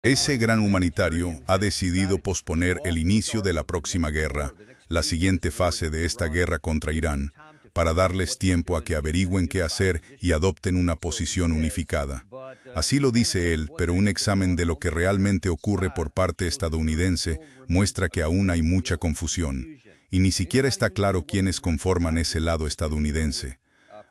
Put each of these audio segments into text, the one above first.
Ese gran humanitario ha decidido posponer el inicio de la próxima guerra, la siguiente fase de esta guerra contra Irán, para darles tiempo a que averigüen qué hacer y adopten una posición unificada. Así lo dice él, pero un examen de lo que realmente ocurre por parte estadounidense muestra que aún hay mucha confusión, y ni siquiera está claro quiénes conforman ese lado estadounidense.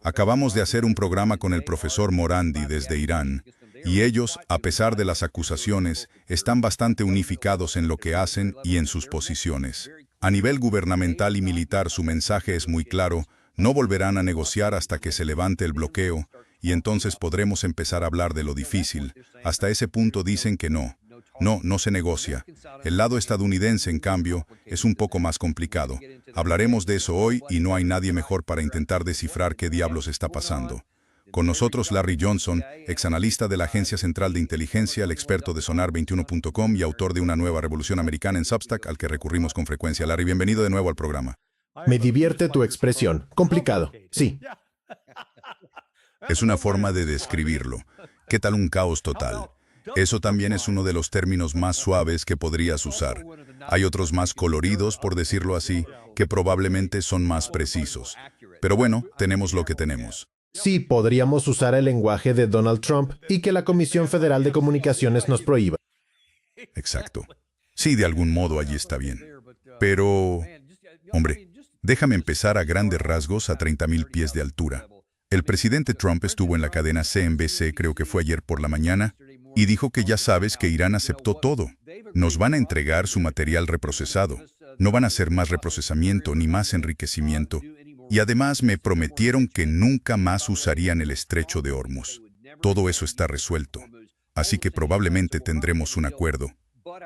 Acabamos de hacer un programa con el profesor Morandi desde Irán, y ellos, a pesar de las acusaciones, están bastante unificados en lo que hacen y en sus posiciones. A nivel gubernamental y militar su mensaje es muy claro: no volverán a negociar hasta que se levante el bloqueo, y entonces podremos empezar a hablar de lo difícil. Hasta ese punto dicen que no. No se negocia. El lado estadounidense, en cambio, es un poco más complicado. Hablaremos de eso hoy y no hay nadie mejor para intentar descifrar qué diablos está pasando. Con nosotros Larry Johnson, exanalista de la Agencia Central de Inteligencia, el experto de Sonar21.com y autor de Una Nueva Revolución Americana en Substack, al que recurrimos con frecuencia. Larry, bienvenido de nuevo al programa. Me divierte tu expresión. Complicado. Sí. Es una forma de describirlo. ¿Qué tal un caos total? Eso también es uno de los términos más suaves que podrías usar. Hay otros más coloridos, por decirlo así, que probablemente son más precisos. Pero bueno, tenemos lo que tenemos. Sí, podríamos usar el lenguaje de Donald Trump y que la Comisión Federal de Comunicaciones nos prohíba. Exacto. Sí, de algún modo allí está bien. Pero, hombre, déjame empezar a grandes rasgos a 30.000 pies de altura. El presidente Trump estuvo en la cadena CNBC, creo que fue ayer por la mañana, y dijo que ya sabes que Irán aceptó todo. Nos van a entregar su material reprocesado. No van a hacer más reprocesamiento ni más enriquecimiento. Y además me prometieron que nunca más usarían el estrecho de Hormuz. Todo eso está resuelto. Así que probablemente tendremos un acuerdo.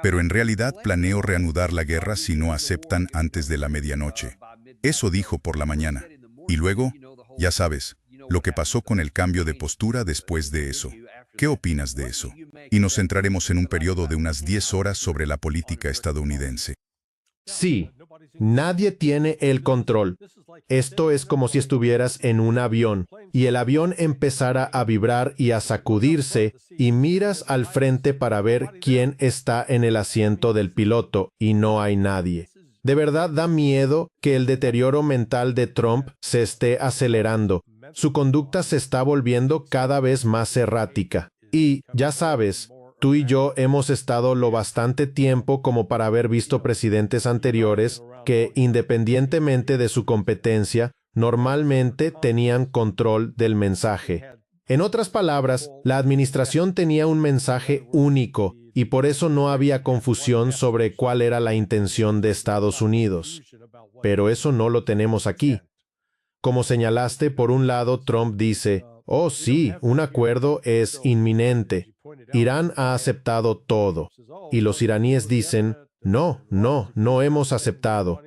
Pero en realidad planeo reanudar la guerra si no aceptan antes de la medianoche. Eso dijo por la mañana. Y luego, ya sabes, lo que pasó con el cambio de postura después de eso. ¿Qué opinas de eso? Y nos centraremos en un periodo de unas 10 horas sobre la política estadounidense. Sí, nadie tiene el control. Esto es como si estuvieras en un avión y el avión empezara a vibrar y a sacudirse y miras al frente para ver quién está en el asiento del piloto y no hay nadie. De verdad da miedo que el deterioro mental de Trump se esté acelerando. Su conducta se está volviendo cada vez más errática. Y, ya sabes, tú y yo hemos estado lo bastante tiempo como para haber visto presidentes anteriores que, independientemente de su competencia, normalmente tenían control del mensaje. En otras palabras, la administración tenía un mensaje único y por eso no había confusión sobre cuál era la intención de Estados Unidos. Pero eso no lo tenemos aquí. Como señalaste, por un lado, Trump dice: oh sí, un acuerdo es inminente. Irán ha aceptado todo. Y los iraníes dicen: no hemos aceptado.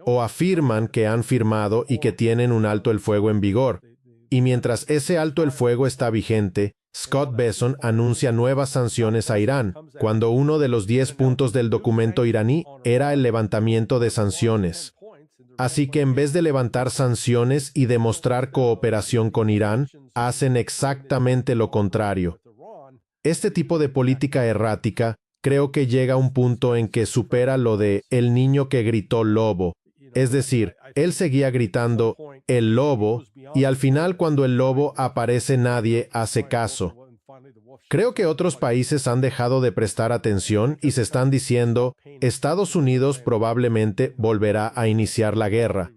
O afirman que han firmado y que tienen un alto el fuego en vigor. Y mientras ese alto el fuego está vigente, Scott Bessent anuncia nuevas sanciones a Irán, cuando uno de los 10 puntos del documento iraní era el levantamiento de sanciones. Así que en vez de levantar sanciones y demostrar cooperación con Irán, hacen exactamente lo contrario. Este tipo de política errática creo que llega a un punto en que supera lo de el niño que gritó lobo. Es decir, él seguía gritando el lobo y al final cuando el lobo aparece nadie hace caso. Creo que otros países han dejado de prestar atención y se están diciendo: Estados Unidos probablemente volverá a iniciar la guerra.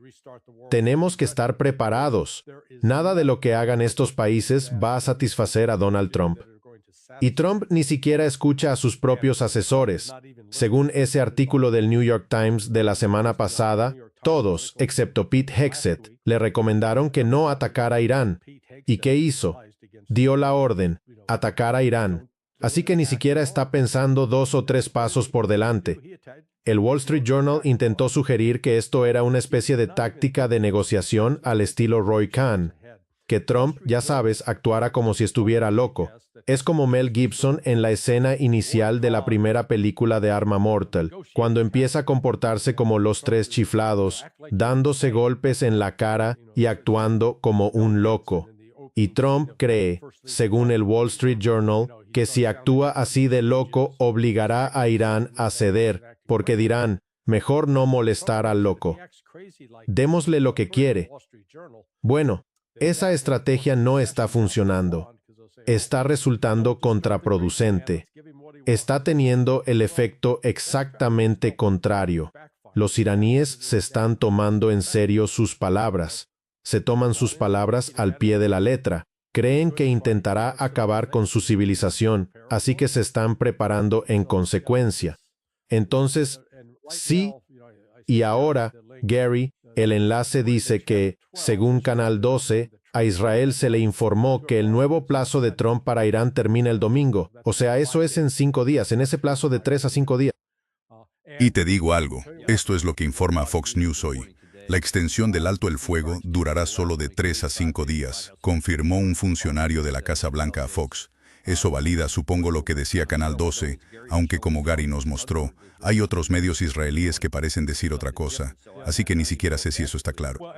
Tenemos que estar preparados. Nada de lo que hagan estos países va a satisfacer a Donald Trump. Y Trump ni siquiera escucha a sus propios asesores. Según ese artículo del New York Times de la semana pasada, todos, excepto Pete Hegseth, le recomendaron que no atacara a Irán. ¿Y qué hizo? Dio la orden: atacar a Irán. Así que ni siquiera está pensando 2 o 3 pasos por delante. El Wall Street Journal intentó sugerir que esto era una especie de táctica de negociación al estilo Roy Cohn. Que Trump, ya sabes, actuara como si estuviera loco. Es como Mel Gibson en la escena inicial de la primera película de Arma Mortal, cuando empieza a comportarse como los 3 chiflados, dándose golpes en la cara y actuando como un loco. Y Trump cree, según el Wall Street Journal, que si actúa así de loco obligará a Irán a ceder, porque dirán, mejor no molestar al loco. Démosle lo que quiere. Bueno, esa estrategia no está funcionando. Está resultando contraproducente. Está teniendo el efecto exactamente contrario. Los iraníes se están tomando en serio sus palabras. Se toman sus palabras al pie de la letra. Creen que intentará acabar con su civilización, así que se están preparando en consecuencia. Entonces, sí, y ahora, Gary, el enlace dice que, según Canal 12, a Israel se le informó que el nuevo plazo de Trump para Irán termina el domingo. O sea, eso es en 5 días, en ese plazo de 3 a 5 días. Y te digo algo, esto es lo que informa Fox News hoy. La extensión del alto el fuego durará solo de 3 a 5 días, confirmó un funcionario de la Casa Blanca a Fox. Eso valida, supongo, lo que decía Canal 12, aunque como Gary nos mostró, hay otros medios israelíes que parecen decir otra cosa, así que ni siquiera sé si eso está claro.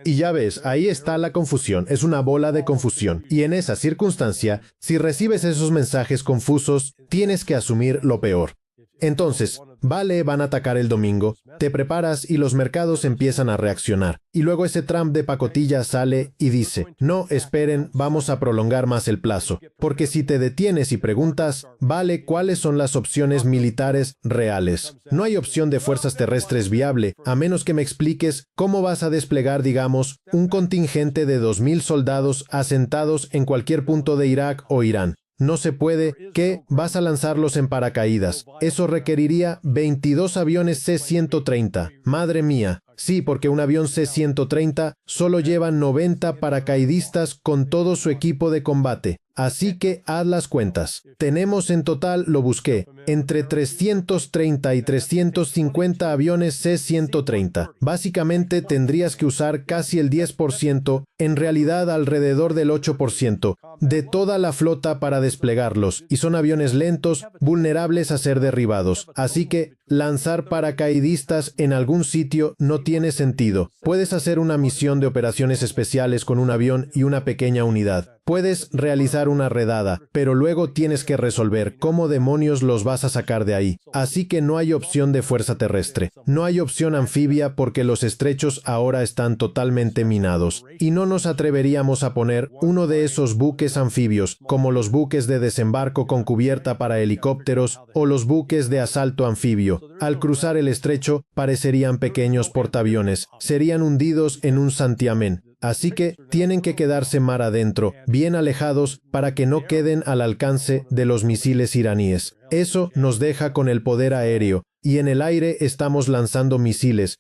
Y ya ves, ahí está la confusión, es una bola de confusión. Y en esa circunstancia, si recibes esos mensajes confusos, tienes que asumir lo peor. Entonces, vale, van a atacar el domingo, te preparas y los mercados empiezan a reaccionar. Y luego ese Trump de pacotilla sale y dice, no, esperen, vamos a prolongar más el plazo. Porque si te detienes y preguntas, vale, ¿cuáles son las opciones militares reales? No hay opción de fuerzas terrestres viable, a menos que me expliques cómo vas a desplegar, digamos, un contingente de 2.000 soldados asentados en cualquier punto de Irak o Irán. No se puede, ¿qué? Vas a lanzarlos en paracaídas. Eso requeriría 22 aviones C-130. Madre mía. Sí, porque un avión C-130 solo lleva 90 paracaidistas con todo su equipo de combate. Así que haz las cuentas. Tenemos en total, lo busqué, entre 330 y 350 aviones C-130. Básicamente tendrías que usar casi el 10%, en realidad alrededor del 8%, de toda la flota para desplegarlos, y son aviones lentos, vulnerables a ser derribados. Así que lanzar paracaidistas en algún sitio no tiene sentido. Puedes hacer una misión de operaciones especiales con un avión y una pequeña unidad. Puedes realizar una redada, pero luego tienes que resolver cómo demonios los vas a sacar de ahí. Así que no hay opción de fuerza terrestre. No hay opción anfibia porque los estrechos ahora están totalmente minados. Y no nos atreveríamos a poner uno de esos buques anfibios, como los buques de desembarco con cubierta para helicópteros o los buques de asalto anfibio. Al cruzar el estrecho, parecerían pequeños portaaviones. Serían hundidos en un santiamén. Así que tienen que quedarse mar adentro, bien alejados, para que no queden al alcance de los misiles iraníes. Eso nos deja con el poder aéreo, y en el aire estamos lanzando misiles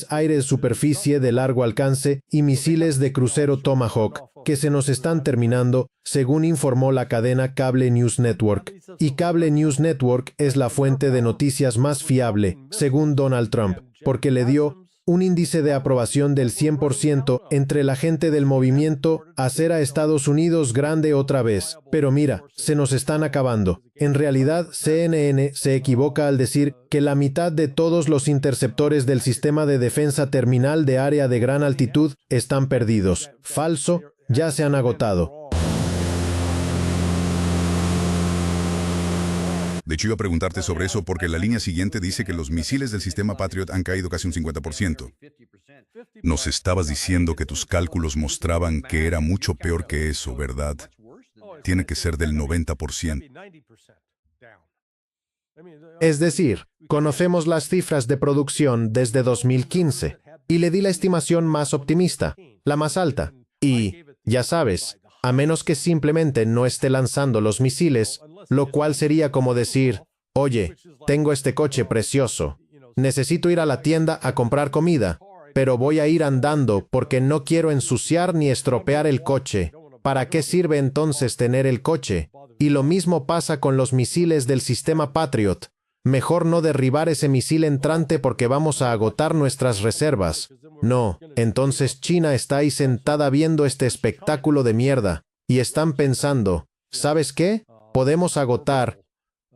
aire-superficie de largo alcance y misiles de crucero Tomahawk, que se nos están terminando, según informó la cadena Cable News Network. Y Cable News Network es la fuente de noticias más fiable, según Donald Trump, porque le dio un índice de aprobación del 100% entre la gente del movimiento hacer a Estados Unidos grande otra vez. Pero mira, se nos están acabando. En realidad, CNN se equivoca al decir que la mitad de todos los interceptores del sistema de defensa terminal de área de gran altitud están perdidos. Falso, ya se han agotado. De hecho, iba a preguntarte sobre eso porque la línea siguiente dice que los misiles del sistema Patriot han caído casi un 50%. Nos estabas diciendo que tus cálculos mostraban que era mucho peor que eso, ¿verdad? Tiene que ser del 90%. Es decir, conocemos las cifras de producción desde 2015 y le di la estimación más optimista, la más alta. Y, ya sabes, a menos que simplemente no esté lanzando los misiles, lo cual sería como decir, oye, tengo este coche precioso, necesito ir a la tienda a comprar comida, pero voy a ir andando porque no quiero ensuciar ni estropear el coche. ¿Para qué sirve entonces tener el coche? Y lo mismo pasa con los misiles del sistema Patriot. Mejor no derribar ese misil entrante porque vamos a agotar nuestras reservas. No, entonces China está ahí sentada viendo este espectáculo de mierda. Y están pensando, ¿sabes qué? Podemos agotar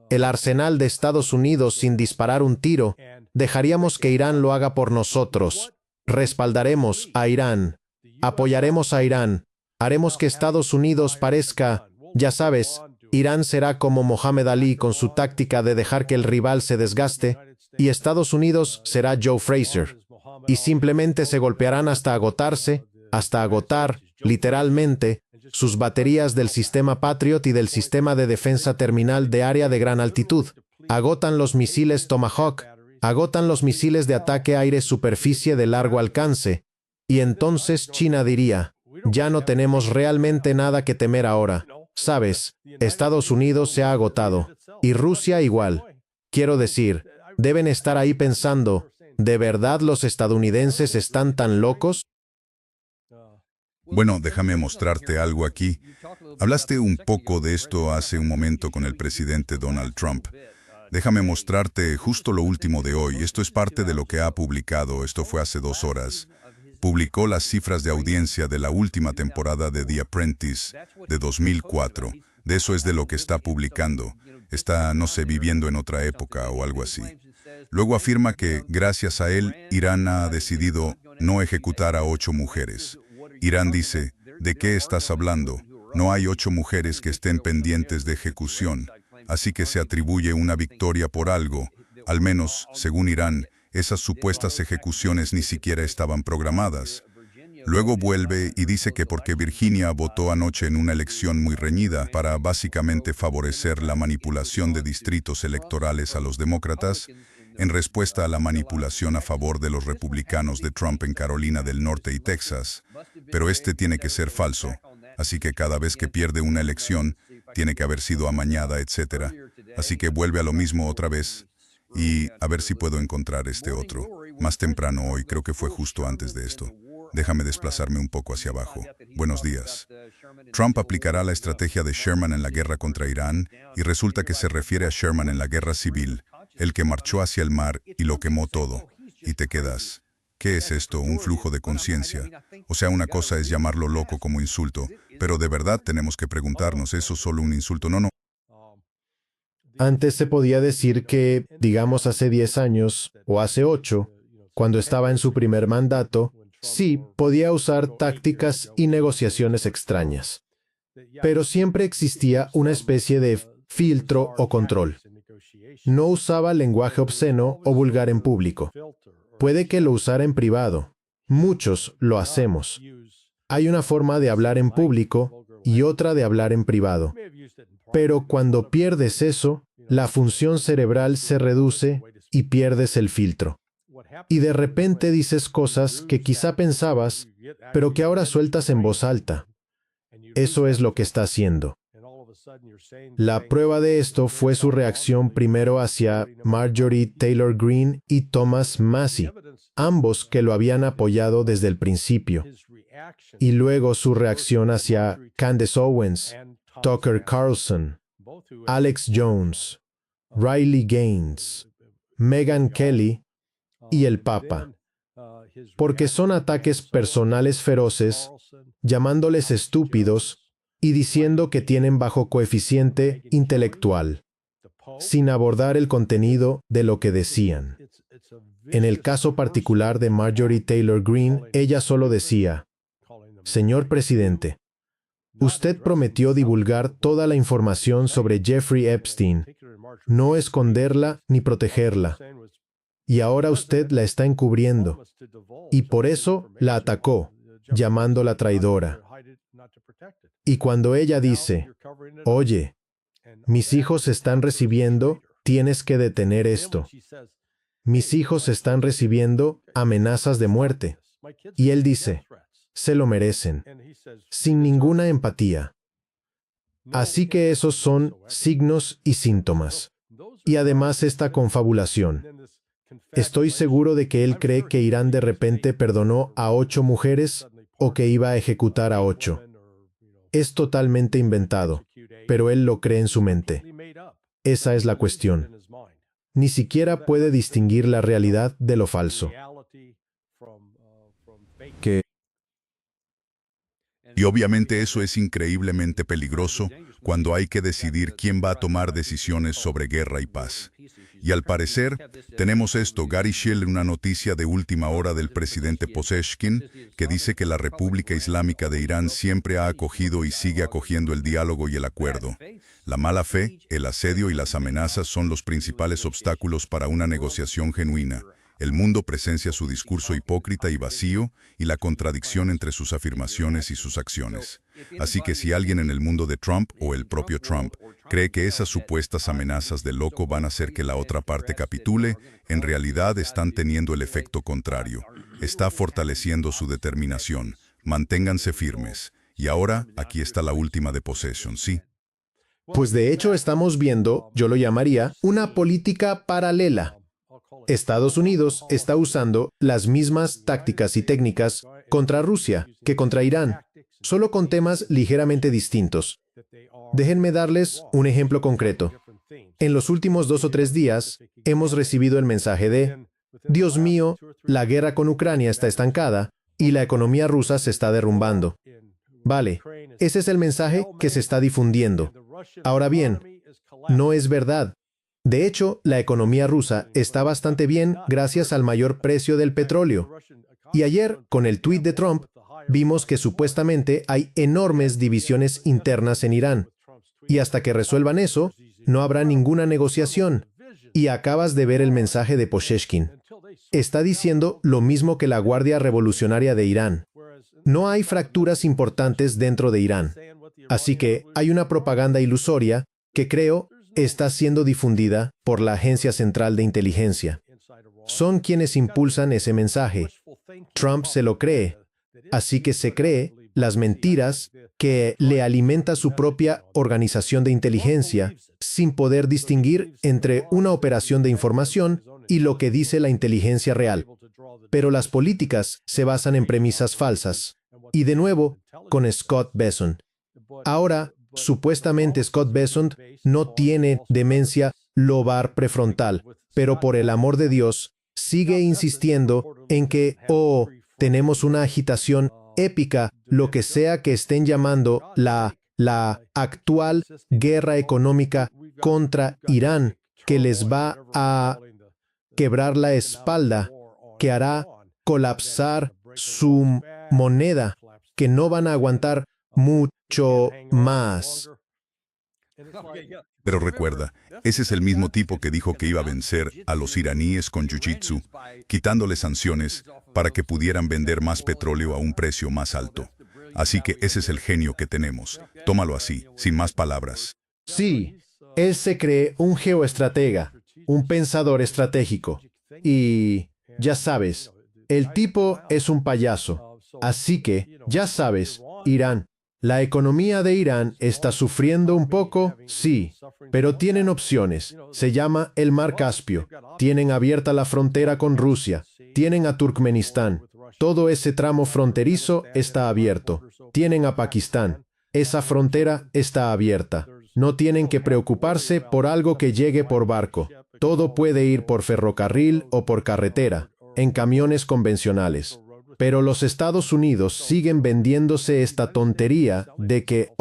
el arsenal de Estados Unidos sin disparar un tiro. Dejaríamos que Irán lo haga por nosotros. Respaldaremos a Irán. Apoyaremos a Irán. Haremos que Estados Unidos parezca, ya sabes, Irán será como Mohamed Ali con su táctica de dejar que el rival se desgaste, y Estados Unidos será Joe Frazier. Y simplemente se golpearán hasta agotarse, hasta agotar, literalmente, sus baterías del sistema Patriot y del sistema de defensa terminal de área de gran altitud. Agotan los misiles Tomahawk, agotan los misiles de ataque aire-superficie de largo alcance. Y entonces China diría, ya no tenemos realmente nada que temer ahora. Sabes, Estados Unidos se ha agotado. Y Rusia igual. Quiero decir, deben estar ahí pensando, ¿de verdad los estadounidenses están tan locos? Bueno, déjame mostrarte algo aquí. Hablaste un poco de esto hace un momento con el presidente Donald Trump. Déjame mostrarte justo lo último de hoy. Esto es parte de lo que ha publicado. Esto fue hace 2 horas. Publicó las cifras de audiencia de la última temporada de The Apprentice, de 2004. De eso es de lo que está publicando. Está, no sé, viviendo en otra época o algo así. Luego afirma que, gracias a él, Irán ha decidido no ejecutar a 8 mujeres. Irán dice, ¿de qué estás hablando? No hay 8 mujeres que estén pendientes de ejecución. Así que se atribuye una victoria por algo. Al menos, según Irán, esas supuestas ejecuciones ni siquiera estaban programadas. Luego vuelve y dice que porque Virginia votó anoche en una elección muy reñida para básicamente favorecer la manipulación de distritos electorales a los demócratas, en respuesta a la manipulación a favor de los republicanos de Trump en Carolina del Norte y Texas. Pero este tiene que ser falso, así que cada vez que pierde una elección, tiene que haber sido amañada, etc. Así que vuelve a lo mismo otra vez. Y a ver si puedo encontrar este otro. Más temprano hoy, creo que fue justo antes de esto. Déjame desplazarme un poco hacia abajo. Buenos días. Trump aplicará la estrategia de Sherman en la guerra contra Irán y resulta que se refiere a Sherman en la guerra civil, el que marchó hacia el mar y lo quemó todo. Y te quedas. ¿Qué es esto? ¿Un flujo de conciencia? O sea, una cosa es llamarlo loco como insulto, pero de verdad tenemos que preguntarnos, ¿eso es solo un insulto? No. Antes se podía decir que, digamos hace 10 años o hace 8, cuando estaba en su primer mandato, sí, podía usar tácticas y negociaciones extrañas. Pero siempre existía una especie de filtro o control. No usaba lenguaje obsceno o vulgar en público. Puede que lo usara en privado. Muchos lo hacemos. Hay una forma de hablar en público y otra de hablar en privado. Pero cuando pierdes eso, la función cerebral se reduce y pierdes el filtro. Y de repente dices cosas que quizá pensabas, pero que ahora sueltas en voz alta. Eso es lo que está haciendo. La prueba de esto fue su reacción primero hacia Marjorie Taylor Greene y Thomas Massie, ambos que lo habían apoyado desde el principio. Y luego su reacción hacia Candace Owens, Tucker Carlson, Alex Jones, Riley Gaines, Megyn Kelly y el Papa. Porque son ataques personales feroces, llamándoles estúpidos y diciendo que tienen bajo coeficiente intelectual, sin abordar el contenido de lo que decían. En el caso particular de Marjorie Taylor Greene, ella solo decía, «Señor presidente, usted prometió divulgar toda la información sobre Jeffrey Epstein, no esconderla ni protegerla, y ahora usted la está encubriendo, y por eso la atacó, llamándola traidora». Y cuando ella dice, «Oye, mis hijos están recibiendo, tienes que detener esto. Mis hijos están recibiendo amenazas de muerte». Y él dice, «Se lo merecen», sin ninguna empatía. Así que esos son signos y síntomas. Y además esta confabulación. Estoy seguro de que él cree que Irán de repente perdonó a 8 mujeres o que iba a ejecutar a 8. Es totalmente inventado, pero él lo cree en su mente. Esa es la cuestión. Ni siquiera puede distinguir la realidad de lo falso. Y obviamente eso es increíblemente peligroso cuando hay que decidir quién va a tomar decisiones sobre guerra y paz. Y al parecer, tenemos esto, Gary Schill, una noticia de última hora del presidente Pezeshkian, que dice que la República Islámica de Irán siempre ha acogido y sigue acogiendo el diálogo y el acuerdo. La mala fe, el asedio y las amenazas son los principales obstáculos para una negociación genuina. El mundo presencia su discurso hipócrita y vacío y la contradicción entre sus afirmaciones y sus acciones. Así que si alguien en el mundo de Trump o el propio Trump cree que esas supuestas amenazas de loco van a hacer que la otra parte capitule, en realidad están teniendo el efecto contrario. Está fortaleciendo su determinación. Manténganse firmes. Y ahora, aquí está la última de Possession, ¿sí? Pues de hecho estamos viendo, yo lo llamaría, una política paralela. Estados Unidos está usando las mismas tácticas y técnicas contra Rusia que contra Irán, solo con temas ligeramente distintos. Déjenme darles un ejemplo concreto. En los últimos 2 o 3 días hemos recibido el mensaje de: Dios mío, la guerra con Ucrania está estancada y la economía rusa se está derrumbando. Vale, ese es el mensaje que se está difundiendo. Ahora bien, no es verdad. De hecho, la economía rusa está bastante bien gracias al mayor precio del petróleo. Y ayer, con el tuit de Trump, vimos que supuestamente hay enormes divisiones internas en Irán. Y hasta que resuelvan eso, no habrá ninguna negociación. Y acabas de ver el mensaje de Pezeshkian. Está diciendo lo mismo que la Guardia Revolucionaria de Irán. No hay fracturas importantes dentro de Irán. Así que hay una propaganda ilusoria que creo está siendo difundida por la Agencia Central de Inteligencia. Son quienes impulsan ese mensaje. Trump se lo cree, así que se cree las mentiras que le alimenta su propia organización de inteligencia, sin poder distinguir entre una operación de información y lo que dice la inteligencia real. Pero las políticas se basan en premisas falsas. Y de nuevo, con Scott Bessent. Ahora, supuestamente Scott Bessent no tiene demencia lobar prefrontal, pero por el amor de Dios, sigue insistiendo en que, tenemos una agitación épica, lo que sea que estén llamando la actual guerra económica contra Irán, que les va a quebrar la espalda, que hará colapsar su moneda, que no van a aguantar mucho más. Pero recuerda, ese es el mismo tipo que dijo que iba a vencer a los iraníes con jiu-jitsu, quitándoles sanciones para que pudieran vender más petróleo a un precio más alto. Así que ese es el genio que tenemos. Tómalo así, sin más palabras. Sí, él se cree un geoestratega, un pensador estratégico. Y, ya sabes, el tipo es un payaso. Así que, ya sabes, Irán. La economía de Irán está sufriendo un poco, sí, pero tienen opciones. Se llama el Mar Caspio. Tienen abierta la frontera con Rusia. Tienen a Turkmenistán. Todo ese tramo fronterizo está abierto. Tienen a Pakistán. Esa frontera está abierta. No tienen que preocuparse por algo que llegue por barco. Todo puede ir por ferrocarril o por carretera, en camiones convencionales. Pero los Estados Unidos siguen vendiéndose esta tontería de que,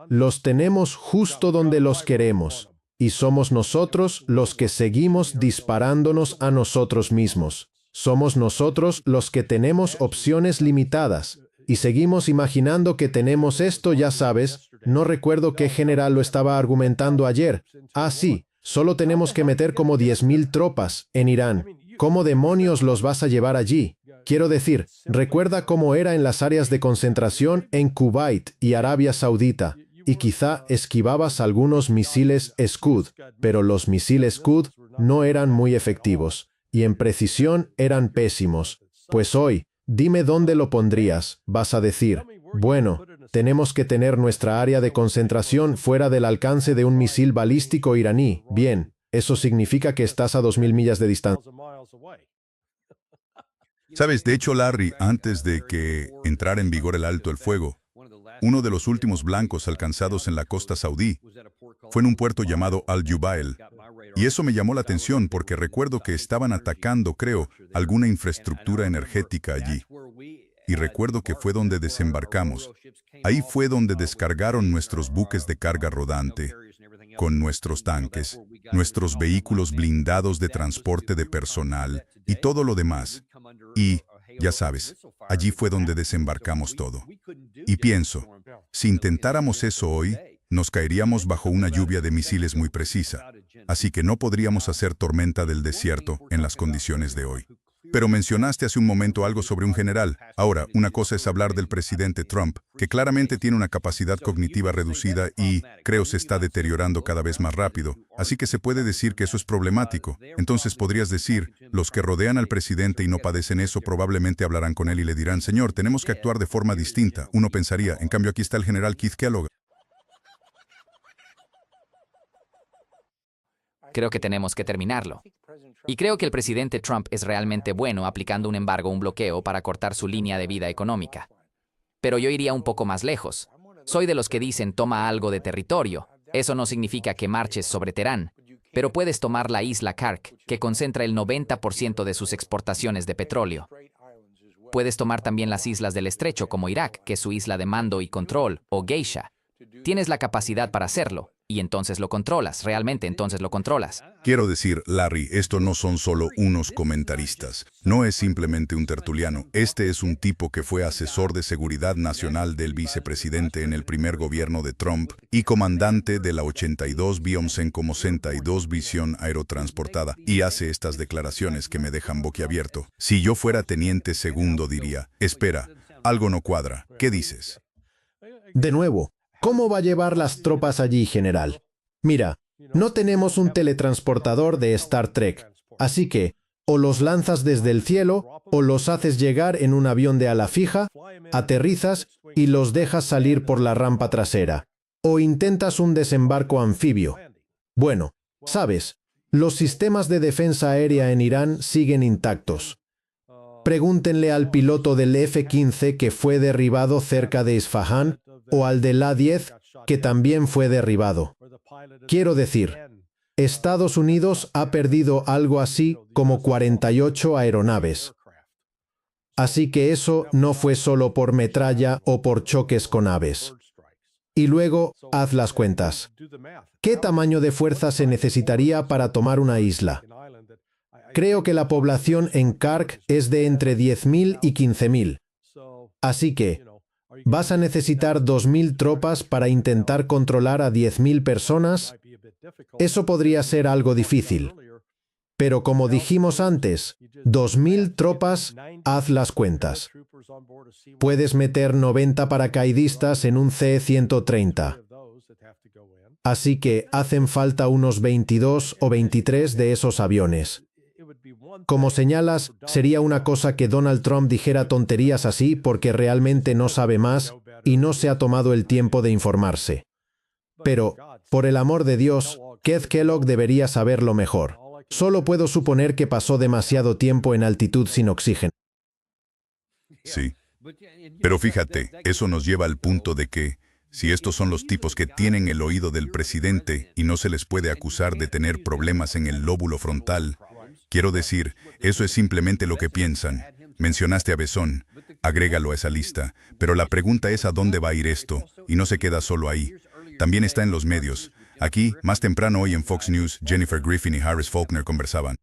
los tenemos justo donde los queremos. Y somos nosotros los que seguimos disparándonos a nosotros mismos. Somos nosotros los que tenemos opciones limitadas. Y seguimos imaginando que tenemos esto, ya sabes. No recuerdo qué general lo estaba argumentando ayer. Sí, solo tenemos que meter como 10,000 tropas en Irán. ¿Cómo demonios los vas a llevar allí? Quiero decir, recuerda cómo era en las áreas de concentración en Kuwait y Arabia Saudita, y quizá esquivabas algunos misiles Scud, pero los misiles Scud no eran muy efectivos, y en precisión eran pésimos. Pues hoy, dime dónde lo pondrías, vas a decir. Bueno, tenemos que tener nuestra área de concentración fuera del alcance de un misil balístico iraní. Bien, eso significa que estás a 2,000 millas de distancia. Sabes, de hecho, Larry, antes de que entrara en vigor el alto el fuego, uno de los últimos blancos alcanzados en la costa saudí fue en un puerto llamado Al-Jubail. Y eso me llamó la atención porque recuerdo que estaban atacando, creo, alguna infraestructura energética allí. Y recuerdo que fue donde desembarcamos. Ahí fue donde descargaron nuestros buques de carga rodante, con nuestros tanques, nuestros vehículos blindados de transporte de personal y todo lo demás. Y, ya sabes, allí fue donde desembarcamos todo. Y pienso, si intentáramos eso hoy, nos caeríamos bajo una lluvia de misiles muy precisa. Así que no podríamos hacer tormenta del desierto en las condiciones de hoy. Pero mencionaste hace un momento algo sobre un general. Ahora, una cosa es hablar del presidente Trump, que claramente tiene una capacidad cognitiva reducida y, creo, se está deteriorando cada vez más rápido. Así que se puede decir que eso es problemático. Entonces podrías decir, los que rodean al presidente y no padecen eso probablemente hablarán con él y le dirán, señor, tenemos que actuar de forma distinta. Uno pensaría, en cambio aquí está el general Keith Kellogg. Creo que tenemos que terminarlo. Y creo que el presidente Trump es realmente bueno aplicando un embargo o un bloqueo para cortar su línea de vida económica. Pero yo iría un poco más lejos. Soy de los que dicen toma algo de territorio. Eso no significa que marches sobre Teherán, pero puedes tomar la isla Kark, que concentra el 90% de sus exportaciones de petróleo. Puedes tomar también las islas del estrecho como Irak, que es su isla de mando y control, o Geisha. Tienes la capacidad para hacerlo, y entonces lo controlas, realmente entonces lo controlas. Quiero decir, Larry, esto no son solo unos comentaristas. No es simplemente un tertuliano. Este es un tipo que fue asesor de seguridad nacional del vicepresidente en el primer gobierno de Trump y comandante de la 82 Bionsen como 62 Visión Aerotransportada. Y hace estas declaraciones que me dejan boquiabierto. Si yo fuera teniente segundo diría, espera, algo no cuadra. ¿Qué dices? De nuevo, ¿cómo va a llevar las tropas allí, general? Mira, no tenemos un teletransportador de Star Trek, así que o los lanzas desde el cielo o los haces llegar en un avión de ala fija, aterrizas y los dejas salir por la rampa trasera, o intentas un desembarco anfibio. Bueno, sabes, los sistemas de defensa aérea en Irán siguen intactos. Pregúntenle al piloto del F-15 que fue derribado cerca de Isfahán o al del A-10 que también fue derribado. Quiero decir, Estados Unidos ha perdido algo así como 48 aeronaves. Así que eso no fue solo por metralla o por choques con aves. Y luego, haz las cuentas. ¿Qué tamaño de fuerza se necesitaría para tomar una isla? Creo que la población en Kark es de entre 10.000 y 15.000. Así que, ¿vas a necesitar 2.000 tropas para intentar controlar a 10.000 personas? Eso podría ser algo difícil. Pero como dijimos antes, 2.000 tropas, haz las cuentas. Puedes meter 90 paracaidistas en un C-130. Así que hacen falta unos 22 o 23 de esos aviones. Como señalas, sería una cosa que Donald Trump dijera tonterías así porque realmente no sabe más y no se ha tomado el tiempo de informarse. Pero, por el amor de Dios, Keith Kellogg debería saberlo mejor. Solo puedo suponer que pasó demasiado tiempo en altitud sin oxígeno. Sí. Pero fíjate, eso nos lleva al punto de que, si estos son los tipos que tienen el oído del presidente y no se les puede acusar de tener problemas en el lóbulo frontal, quiero decir, eso es simplemente lo que piensan. Mencionaste a Besson, agrégalo a esa lista, pero la pregunta es a dónde va a ir esto, y no se queda solo ahí. También está en los medios. Aquí, más temprano hoy en Fox News, Jennifer Griffin y Harris Faulkner conversaban.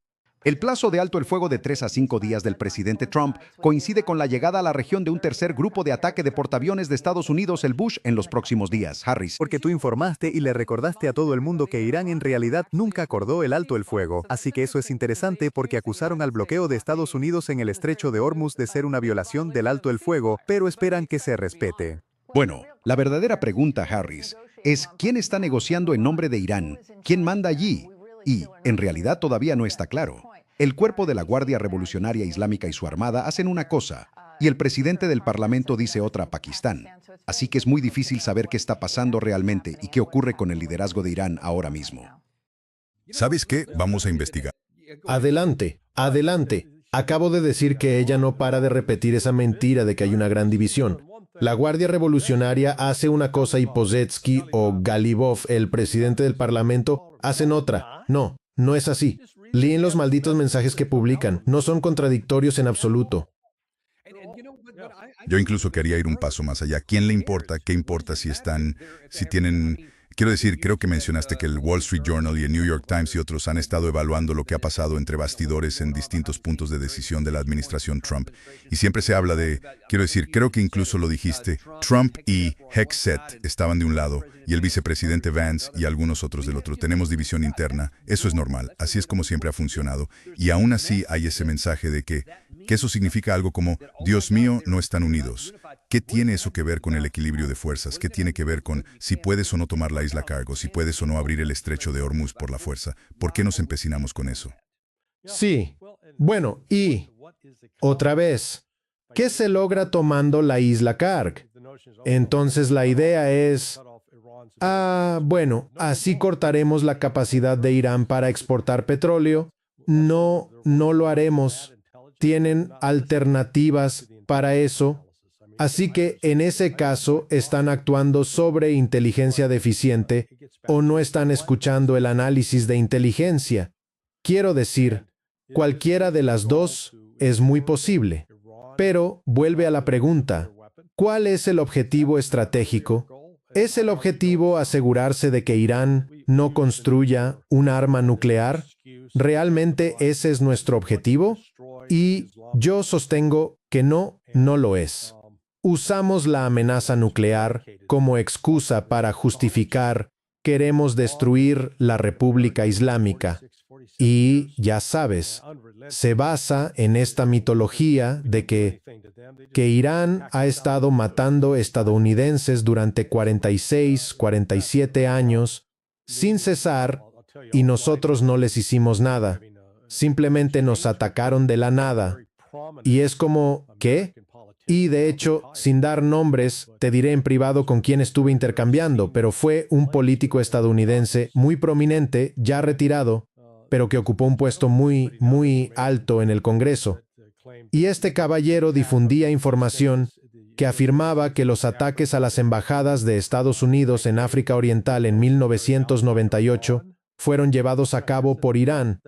El plazo de alto el fuego de 3 a 5 días del presidente Trump coincide con la llegada a la región de un tercer grupo de ataque de portaaviones de Estados Unidos, el Bush, en los próximos días. Harris. Porque tú informaste y le recordaste a todo el mundo que Irán en realidad nunca acordó el alto el fuego. Así que eso es interesante porque acusaron al bloqueo de Estados Unidos en el estrecho de Hormuz de ser una violación del alto el fuego, pero esperan que se respete. Bueno, la verdadera pregunta, Harris, es ¿quién está negociando en nombre de Irán? ¿Quién manda allí? Y, en realidad, todavía no está claro. El cuerpo de la Guardia Revolucionaria Islámica y su armada hacen una cosa, y el presidente del Parlamento dice otra, Pakistán. Así que es muy difícil saber qué está pasando realmente y qué ocurre con el liderazgo de Irán ahora mismo. ¿Sabes qué? Vamos a investigar. Adelante, adelante. Acabo de decir que ella no para de repetir esa mentira de que hay una gran división. La Guardia Revolucionaria hace una cosa y Pozetsky o Galibov, el presidente del Parlamento, hacen otra. No, no es así. Leen los malditos mensajes que publican. No son contradictorios en absoluto. Yo incluso quería ir un paso más allá. ¿Quién le importa? ¿Qué importa si tienen... Quiero decir, creo que mencionaste que el Wall Street Journal y el New York Times y otros han estado evaluando lo que ha pasado entre bastidores en distintos puntos de decisión de la administración Trump. Y siempre se habla de, quiero decir, creo que incluso lo dijiste, Trump y Hegseth estaban de un lado y el vicepresidente Vance y algunos otros del otro. Tenemos división interna, eso es normal, así es como siempre ha funcionado. Y aún así hay ese mensaje de que eso significa algo como, Dios mío, no están unidos. ¿Qué tiene eso que ver con el equilibrio de fuerzas? ¿Qué tiene que ver con si puedes o no tomar la isla Cargo, si puedes o no abrir el estrecho de Hormuz por la fuerza? ¿Por qué nos empecinamos con eso? Sí. Bueno, y otra vez, ¿qué se logra tomando la isla Karg? Entonces la idea es, bueno, así cortaremos la capacidad de Irán para exportar petróleo. No, no lo haremos. Tienen alternativas para eso. Así que en ese caso están actuando sobre inteligencia deficiente o no están escuchando el análisis de inteligencia. Quiero decir, cualquiera de las dos es muy posible. Pero vuelve a la pregunta, ¿cuál es el objetivo estratégico? ¿Es el objetivo asegurarse de que Irán no construya un arma nuclear? ¿Realmente ese es nuestro objetivo? Y yo sostengo que no lo es. Usamos la amenaza nuclear como excusa para justificar queremos destruir la República Islámica. Y, ya sabes, se basa en esta mitología de que Irán ha estado matando estadounidenses durante 46, 47 años sin cesar y nosotros no les hicimos nada. Simplemente nos atacaron de la nada. Y es como, ¿qué? Y de hecho, sin dar nombres, te diré en privado con quién estuve intercambiando, pero fue un político estadounidense muy prominente, ya retirado, pero que ocupó un puesto muy, muy alto en el Congreso. Y este caballero difundía información que afirmaba que los ataques a las embajadas de Estados Unidos en África Oriental en 1998 fueron llevados a cabo por Irán.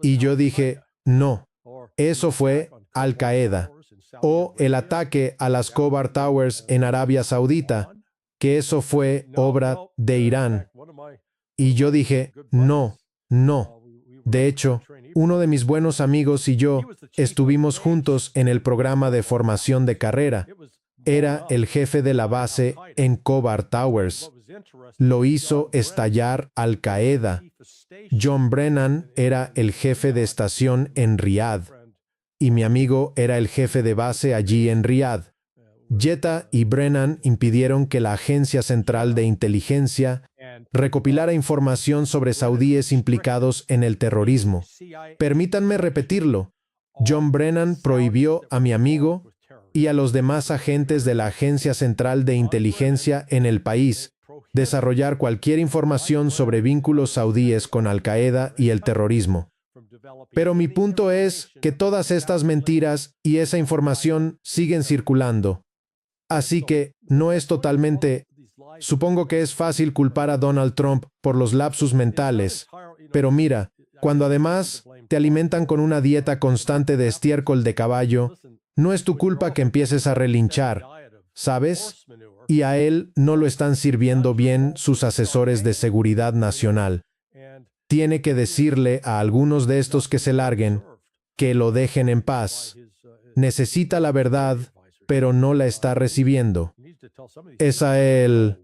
Y yo dije, no, eso fue Al-Qaeda. O el ataque a las Khobar Towers en Arabia Saudita, que eso fue obra de Irán. Y yo dije, no. De hecho, uno de mis buenos amigos y yo estuvimos juntos en el programa de formación de carrera. Era el jefe de la base en Khobar Towers. Lo hizo estallar Al-Qaeda. John Brennan era el jefe de estación en Riad. Y mi amigo era el jefe de base allí en Riad. Jetta y Brennan impidieron que la Agencia Central de Inteligencia recopilara información sobre saudíes implicados en el terrorismo. Permítanme repetirlo. John Brennan prohibió a mi amigo y a los demás agentes de la Agencia Central de Inteligencia en el país desarrollar cualquier información sobre vínculos saudíes con Al-Qaeda y el terrorismo. Pero mi punto es que todas estas mentiras y esa información siguen circulando. Así que no es totalmente... Supongo que es fácil culpar a Donald Trump por los lapsus mentales, pero mira, cuando además te alimentan con una dieta constante de estiércol de caballo, no es tu culpa que empieces a relinchar, ¿sabes? Y a él no lo están sirviendo bien sus asesores de seguridad nacional. Tiene que decirle a algunos de estos que se larguen, que lo dejen en paz. Necesita la verdad, pero no la está recibiendo. Es a él.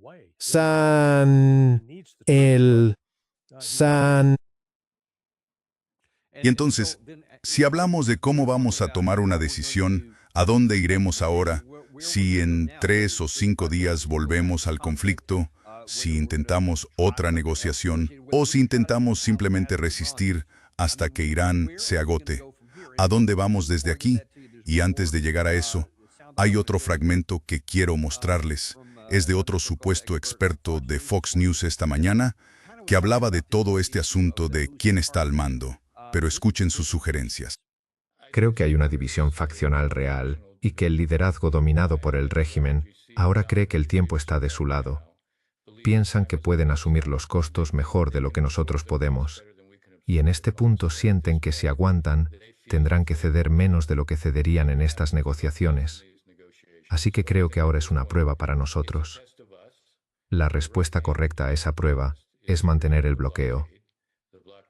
Y entonces, si hablamos de cómo vamos a tomar una decisión, ¿a dónde iremos ahora? Si en 3 o 5 días volvemos al conflicto, si intentamos otra negociación o si intentamos simplemente resistir hasta que Irán se agote. ¿A dónde vamos desde aquí? Y antes de llegar a eso, hay otro fragmento que quiero mostrarles. Es de otro supuesto experto de Fox News esta mañana que hablaba de todo este asunto de quién está al mando. Pero escuchen sus sugerencias. Creo que hay una división faccional real y que el liderazgo dominado por el régimen ahora cree que el tiempo está de su lado. Piensan que pueden asumir los costos mejor de lo que nosotros podemos. Y en este punto sienten que si aguantan, tendrán que ceder menos de lo que cederían en estas negociaciones. Así que creo que ahora es una prueba para nosotros. La respuesta correcta a esa prueba es mantener el bloqueo.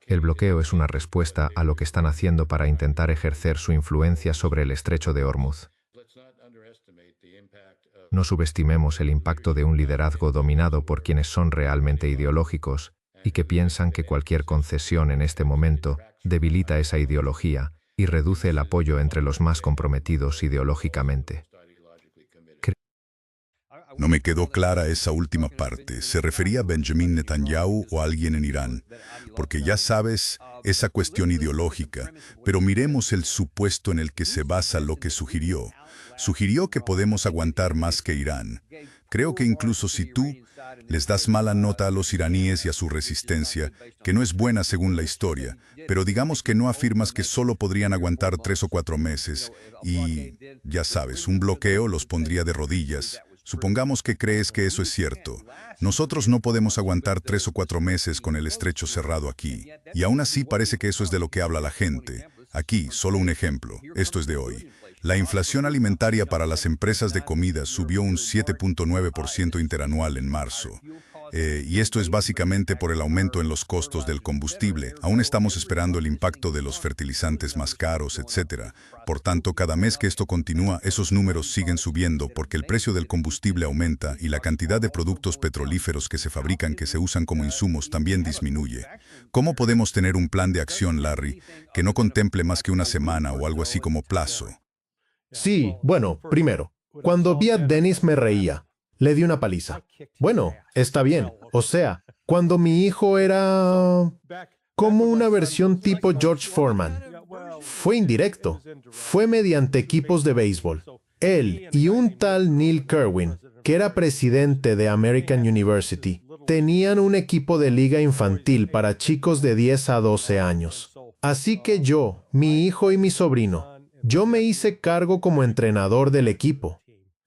El bloqueo es una respuesta a lo que están haciendo para intentar ejercer su influencia sobre el estrecho de Hormuz. No subestimemos el impacto de un liderazgo dominado por quienes son realmente ideológicos y que piensan que cualquier concesión en este momento debilita esa ideología y reduce el apoyo entre los más comprometidos ideológicamente. No me quedó clara esa última parte. ¿Se refería a Benjamin Netanyahu o a alguien en Irán? Porque ya sabes, esa cuestión ideológica. Pero miremos el supuesto en el que se basa lo que sugirió. Sugirió que podemos aguantar más que Irán. Creo que incluso si tú les das mala nota a los iraníes y a su resistencia, que no es buena según la historia, pero digamos que no afirmas que solo podrían aguantar 3 o 4 meses y, ya sabes, un bloqueo los pondría de rodillas. Supongamos que crees que eso es cierto. Nosotros no podemos aguantar 3 o 4 meses con el estrecho cerrado aquí. Y aún así parece que eso es de lo que habla la gente. Aquí, solo un ejemplo. Esto es de hoy. La inflación alimentaria para las empresas de comida subió un 7.9% interanual en marzo. Y esto es básicamente por el aumento en los costos del combustible. Aún estamos esperando el impacto de los fertilizantes más caros, etc. Por tanto, cada mes que esto continúa, esos números siguen subiendo porque el precio del combustible aumenta y la cantidad de productos petrolíferos que se fabrican que se usan como insumos también disminuye. ¿Cómo podemos tener un plan de acción, Larry, que no contemple más que una semana o algo así como plazo? Sí, bueno, primero, cuando vi a Dennis me reía. Le di una paliza. Bueno, está bien. O sea, cuando mi hijo era como una versión tipo George Foreman. Fue indirecto. Fue mediante equipos de béisbol. Él y un tal Neil Kerwin, que era presidente de American University, tenían un equipo de liga infantil para chicos de 10 a 12 años. Así que yo, mi hijo y mi sobrino, yo me hice cargo como entrenador del equipo.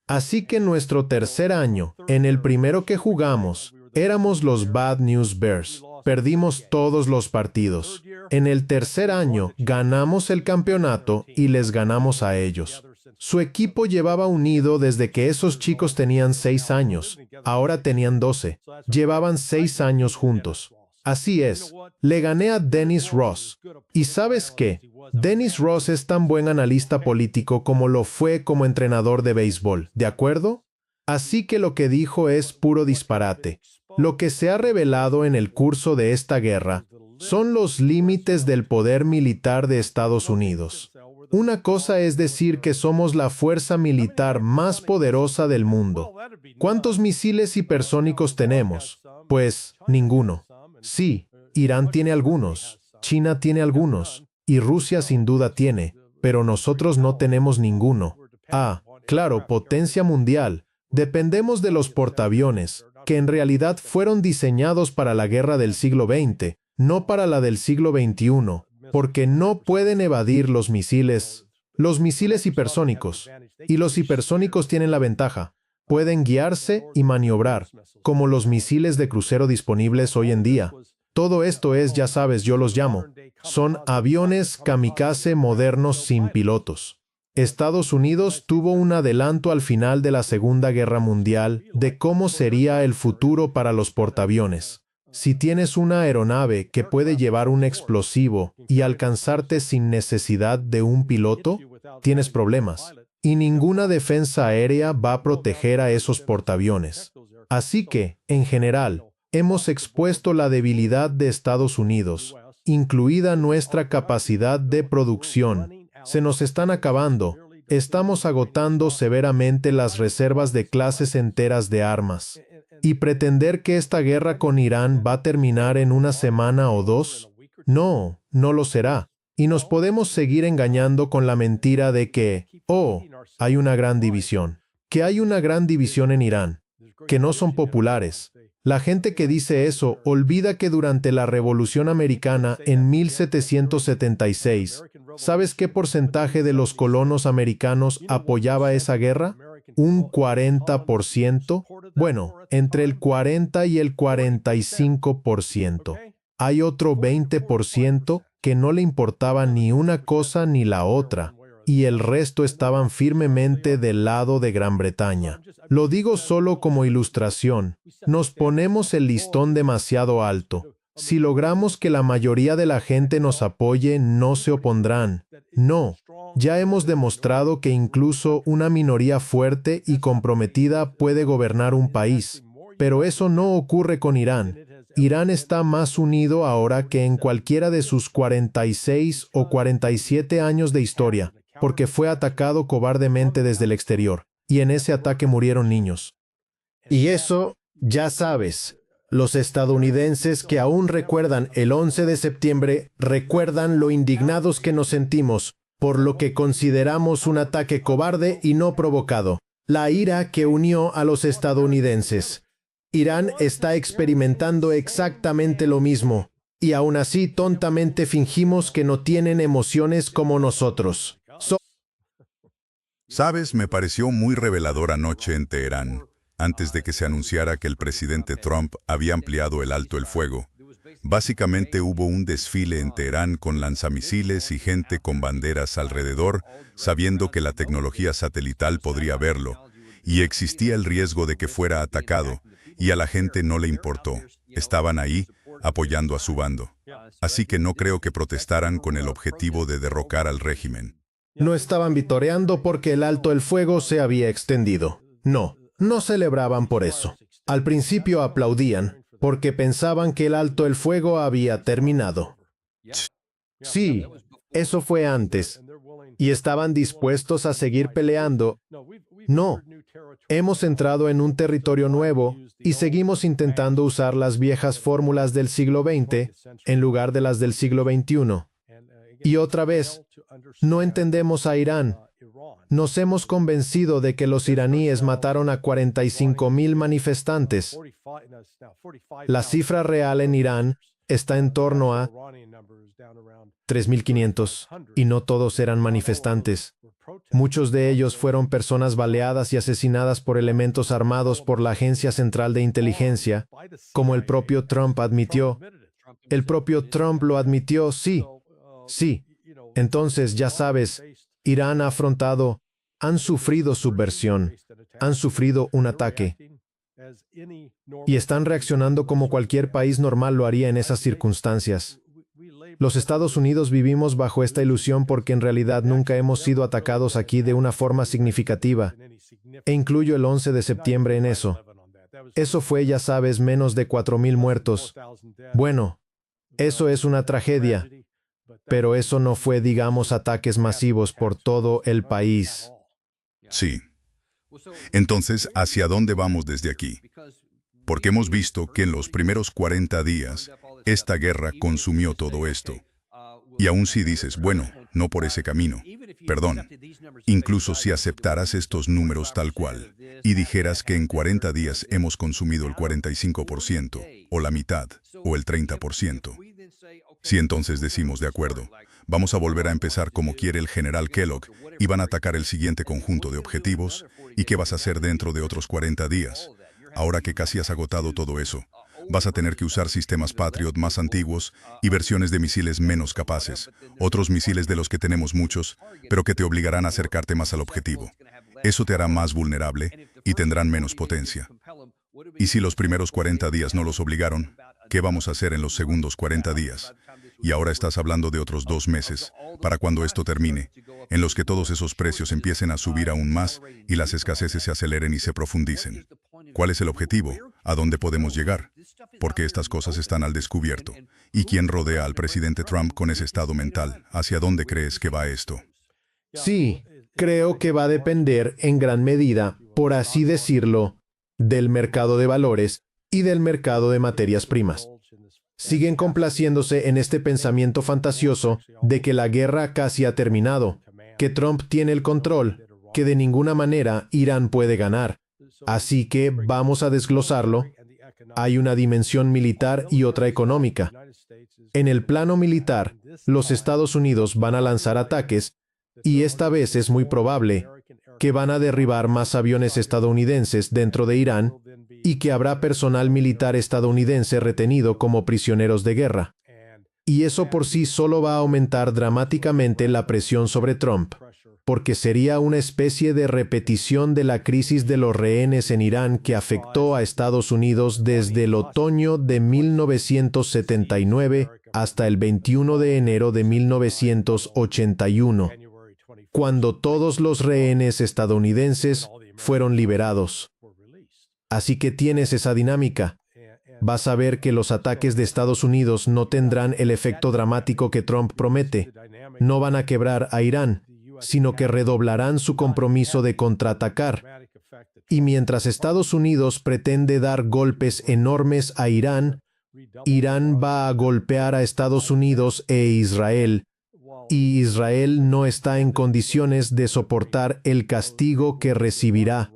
Así que nuestro tercer año, en el primero que jugamos, éramos los Bad News Bears. Perdimos todos los partidos. En el tercer año, ganamos el campeonato y les ganamos a ellos. Su equipo llevaba unido desde que esos chicos tenían 6 años. Ahora tenían 12. Llevaban 6 años juntos. Así es, le gané a Dennis Ross. ¿Y sabes qué? Dennis Ross es tan buen analista político como lo fue como entrenador de béisbol, ¿de acuerdo? Así que lo que dijo es puro disparate. Lo que se ha revelado en el curso de esta guerra son los límites del poder militar de Estados Unidos. Una cosa es decir que somos la fuerza militar más poderosa del mundo. ¿Cuántos misiles hipersónicos tenemos? Pues, ninguno. Sí, Irán tiene algunos, China tiene algunos, y Rusia sin duda tiene, pero nosotros no tenemos ninguno. Ah, claro, potencia mundial. Dependemos de los portaaviones, que en realidad fueron diseñados para la guerra del siglo XX, no para la del siglo XXI, porque no pueden evadir los misiles hipersónicos. Y los hipersónicos tienen la ventaja. Pueden guiarse y maniobrar, como los misiles de crucero disponibles hoy en día. Todo esto es, ya sabes, yo los llamo, son aviones kamikaze modernos sin pilotos. Estados Unidos tuvo un adelanto al final de la Segunda Guerra Mundial de cómo sería el futuro para los portaaviones. Si tienes una aeronave que puede llevar un explosivo y alcanzarte sin necesidad de un piloto, tienes problemas. Y ninguna defensa aérea va a proteger a esos portaaviones. Así que, en general, hemos expuesto la debilidad de Estados Unidos, incluida nuestra capacidad de producción. Se nos están acabando. Estamos agotando severamente las reservas de clases enteras de armas. ¿Y pretender que esta guerra con Irán va a terminar en una semana o 2? No, no lo será. Y nos podemos seguir engañando con la mentira de que, hay una gran división. Que hay una gran división en Irán. Que no son populares. La gente que dice eso olvida que durante la Revolución Americana en 1776, ¿sabes qué porcentaje de los colonos americanos apoyaba esa guerra? ¿Un 40%? Bueno, entre el 40 y el 45%. Hay otro 20% que no le importaba ni una cosa ni la otra. y el resto estaban firmemente del lado de Gran Bretaña. Lo digo solo como ilustración. Nos ponemos el listón demasiado alto. Si logramos que la mayoría de la gente nos apoye, no se opondrán. No. Ya hemos demostrado que incluso una minoría fuerte y comprometida puede gobernar un país. Pero eso no ocurre con Irán. Irán está más unido ahora que en cualquiera de sus 46 o 47 años de historia, porque fue atacado cobardemente desde el exterior, y en ese ataque murieron niños. Y eso, ya sabes, los estadounidenses que aún recuerdan el 11 de septiembre recuerdan lo indignados que nos sentimos, por lo que consideramos un ataque cobarde y no provocado. La ira que unió a los estadounidenses. Irán está experimentando exactamente lo mismo, y aún así tontamente fingimos que no tienen emociones como nosotros. Sabes, me pareció muy revelador anoche en Teherán, antes de que se anunciara que el presidente Trump había ampliado el alto el fuego. Básicamente hubo un desfile en Teherán con lanzamisiles y gente con banderas alrededor, sabiendo que la tecnología satelital podría verlo, y existía el riesgo de que fuera atacado, y a la gente no le importó. Estaban ahí, apoyando a su bando. Así que no creo que protestaran con el objetivo de derrocar al régimen. No estaban vitoreando porque el alto el fuego se había extendido. No, no celebraban por eso. Al principio aplaudían, porque pensaban que el alto el fuego había terminado. Sí, eso fue antes. Y estaban dispuestos a seguir peleando. No, hemos entrado en un territorio nuevo y seguimos intentando usar las viejas fórmulas del siglo XX en lugar de las del siglo XXI. Y otra vez, no entendemos a Irán. Nos hemos convencido de que los iraníes mataron a 45,000 manifestantes. La cifra real en Irán está en torno a 3,500, y no todos eran manifestantes. Muchos de ellos fueron personas baleadas y asesinadas por elementos armados por la Agencia Central de Inteligencia, como el propio Trump admitió. El propio Trump lo admitió, sí. Sí. Entonces, ya sabes, Irán ha afrontado, han sufrido subversión, han sufrido un ataque, y están reaccionando como cualquier país normal lo haría en esas circunstancias. Los Estados Unidos vivimos bajo esta ilusión porque en realidad nunca hemos sido atacados aquí de una forma significativa, e incluyo el 11 de septiembre en eso. Eso fue, ya sabes, menos de 4,000 muertos. Bueno, eso es una tragedia, pero eso no fue, digamos, ataques masivos por todo el país. Sí. Entonces, ¿hacia dónde vamos desde aquí? Porque hemos visto que en los primeros 40 días, esta guerra consumió todo esto. Y aún si dices, bueno, no por ese camino, perdón, incluso si aceptaras estos números tal cual, y dijeras que en 40 días hemos consumido el 45%, o la mitad, o el 30%. Si entonces decimos, de acuerdo, vamos a volver a empezar como quiere el general Kellogg, y van a atacar el siguiente conjunto de objetivos, ¿y qué vas a hacer dentro de otros 40 días? Ahora que casi has agotado todo eso, vas a tener que usar sistemas Patriot más antiguos y versiones de misiles menos capaces, otros misiles de los que tenemos muchos, pero que te obligarán a acercarte más al objetivo. Eso te hará más vulnerable y tendrán menos potencia. Y si los primeros 40 días no los obligaron, ¿qué vamos a hacer en los segundos 40 días? Y ahora estás hablando de otros 2 meses, para cuando esto termine, en los que todos esos precios empiecen a subir aún más y las escaseces se aceleren y se profundicen. ¿Cuál es el objetivo? ¿A dónde podemos llegar? Porque estas cosas están al descubierto. ¿Y quién rodea al presidente Trump con ese estado mental? ¿Hacia dónde crees que va esto? Sí, creo que va a depender en gran medida, por así decirlo, del mercado de valores y del mercado de materias primas. Siguen complaciéndose en este pensamiento fantasioso de que la guerra casi ha terminado, que Trump tiene el control, que de ninguna manera Irán puede ganar. Así que vamos a desglosarlo. Hay una dimensión militar y otra económica. En el plano militar, los Estados Unidos van a lanzar ataques, y esta vez es muy probable que van a derribar más aviones estadounidenses dentro de Irán y que habrá personal militar estadounidense retenido como prisioneros de guerra. Y eso por sí solo va a aumentar dramáticamente la presión sobre Trump, porque sería una especie de repetición de la crisis de los rehenes en Irán que afectó a Estados Unidos desde el otoño de 1979 hasta el 21 de enero de 1981, cuando todos los rehenes estadounidenses fueron liberados. Así que tienes esa dinámica. Vas a ver que los ataques de Estados Unidos no tendrán el efecto dramático que Trump promete. No van a quebrar a Irán, sino que redoblarán su compromiso de contraatacar. Y mientras Estados Unidos pretende dar golpes enormes a Irán, Irán va a golpear a Estados Unidos e Israel, y Israel no está en condiciones de soportar el castigo que recibirá.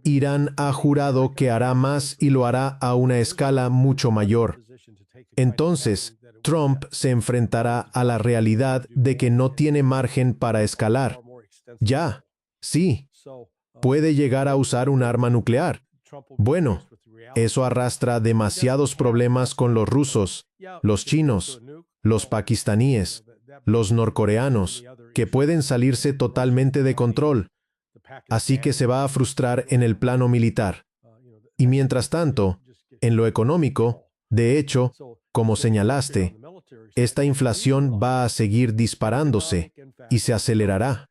Irán ha jurado que hará más y lo hará a una escala mucho mayor. Entonces, Trump se enfrentará a la realidad de que no tiene margen para escalar. Ya, sí, puede llegar a usar un arma nuclear. Bueno, eso arrastra demasiados problemas con los rusos, los chinos, los pakistaníes, los norcoreanos, que pueden salirse totalmente de control. Así que se va a frustrar en el plano militar. Y mientras tanto, en lo económico, de hecho, como señalaste, esta inflación va a seguir disparándose y se acelerará.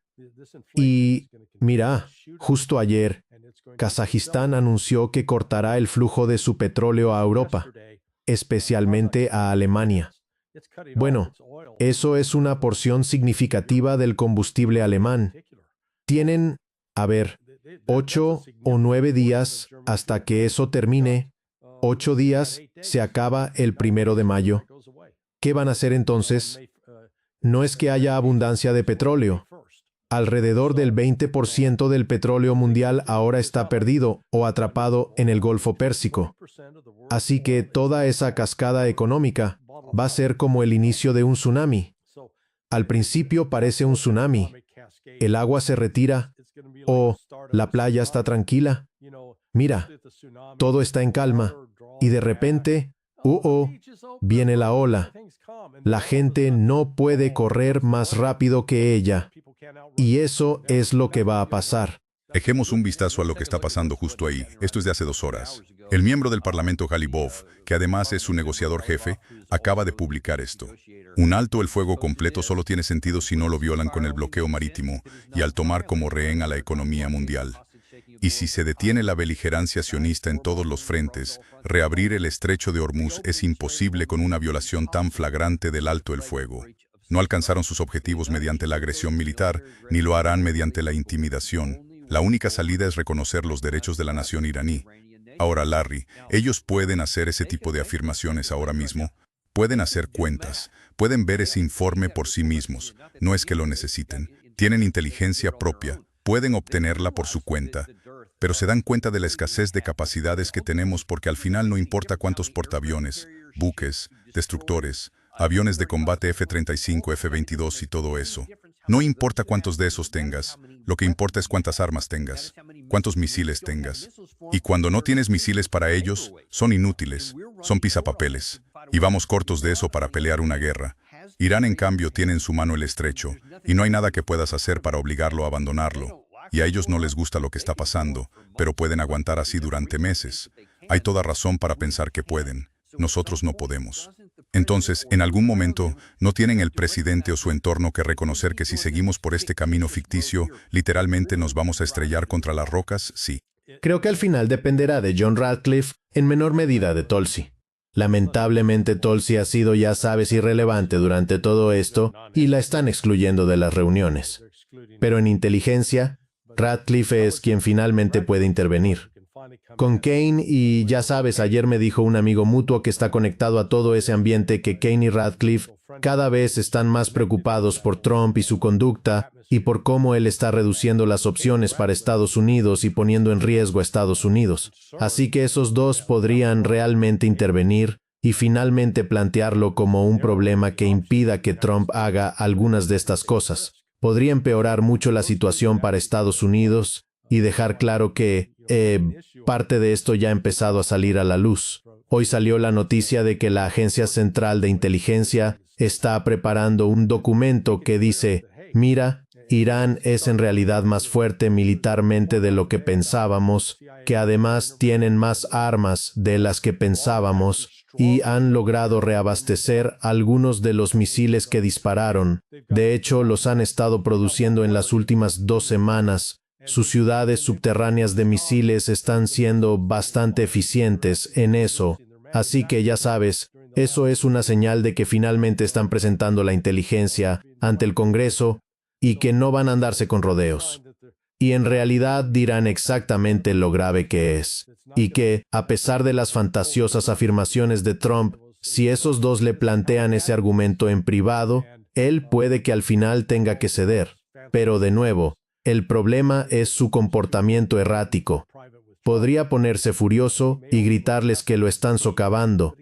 Y, mira, justo ayer, Kazajistán anunció que cortará el flujo de su petróleo a Europa, especialmente a Alemania. Bueno, eso es una porción significativa del combustible alemán. Tienen, 8 o 9 días hasta que eso termine. 8 días, se acaba el 1 de mayo. ¿Qué van a hacer entonces? No es que haya abundancia de petróleo. Alrededor del 20% del petróleo mundial ahora está perdido o atrapado en el Golfo Pérsico. Así que toda esa cascada económica va a ser como el inicio de un tsunami. Al principio parece un tsunami. El agua se retira o la playa está tranquila. Mira, todo está en calma y de repente, viene la ola. La gente no puede correr más rápido que ella. Y eso es lo que va a pasar. Echemos un vistazo a lo que está pasando justo ahí. Esto es de hace 2 horas. El miembro del Parlamento Galibov, que además es su negociador jefe, acaba de publicar esto. Un alto el fuego completo solo tiene sentido si no lo violan con el bloqueo marítimo y al tomar como rehén a la economía mundial. Y si se detiene la beligerancia sionista en todos los frentes, reabrir el estrecho de Hormuz es imposible con una violación tan flagrante del alto el fuego. No alcanzaron sus objetivos mediante la agresión militar, ni lo harán mediante la intimidación. La única salida es reconocer los derechos de la nación iraní. Ahora, Larry, ellos pueden hacer ese tipo de afirmaciones ahora mismo. Pueden hacer cuentas, pueden ver ese informe por sí mismos. No es que lo necesiten. Tienen inteligencia propia, pueden obtenerla por su cuenta. Pero se dan cuenta de la escasez de capacidades que tenemos porque al final no importa cuántos portaaviones, buques, destructores, aviones de combate F-35, F-22 y todo eso. No importa cuántos de esos tengas, lo que importa es cuántas armas tengas, cuántos misiles tengas. Y cuando no tienes misiles para ellos, son inútiles, son pisapapeles. Y vamos cortos de eso para pelear una guerra. Irán, en cambio, tiene en su mano el estrecho, y no hay nada que puedas hacer para obligarlo a abandonarlo. Y a ellos no les gusta lo que está pasando, pero pueden aguantar así durante meses. Hay toda razón para pensar que pueden. Nosotros no podemos. Entonces, en algún momento, ¿no tienen el presidente o su entorno que reconocer que si seguimos por este camino ficticio, literalmente nos vamos a estrellar contra las rocas? Sí. Creo que al final dependerá de John Ratcliffe, en menor medida de Tulsi. Lamentablemente Tulsi ha sido, ya sabes, irrelevante durante todo esto y la están excluyendo de las reuniones. Pero en inteligencia, Ratcliffe es quien finalmente puede intervenir. Con Kane y, ya sabes, ayer me dijo un amigo mutuo que está conectado a todo ese ambiente que Kane y Ratcliffe cada vez están más preocupados por Trump y su conducta y por cómo él está reduciendo las opciones para Estados Unidos y poniendo en riesgo a Estados Unidos. Así que esos dos podrían realmente intervenir y finalmente plantearlo como un problema que impida que Trump haga algunas de estas cosas. Podría empeorar mucho la situación para Estados Unidos y dejar claro que parte de esto ya ha empezado a salir a la luz. Hoy salió la noticia de que la Agencia Central de Inteligencia está preparando un documento que dice, mira, Irán es en realidad más fuerte militarmente de lo que pensábamos, que además tienen más armas de las que pensábamos y han logrado reabastecer algunos de los misiles que dispararon. De hecho, los han estado produciendo en las últimas 2 semanas. Sus ciudades subterráneas de misiles están siendo bastante eficientes en eso. Así que ya sabes, eso es una señal de que finalmente están presentando la inteligencia ante el Congreso y que no van a andarse con rodeos. Y en realidad dirán exactamente lo grave que es. Y que, a pesar de las fantasiosas afirmaciones de Trump, si esos dos le plantean ese argumento en privado, él puede que al final tenga que ceder. Pero de nuevo, el problema es su comportamiento errático. Podría ponerse furioso y gritarles que lo están socavando.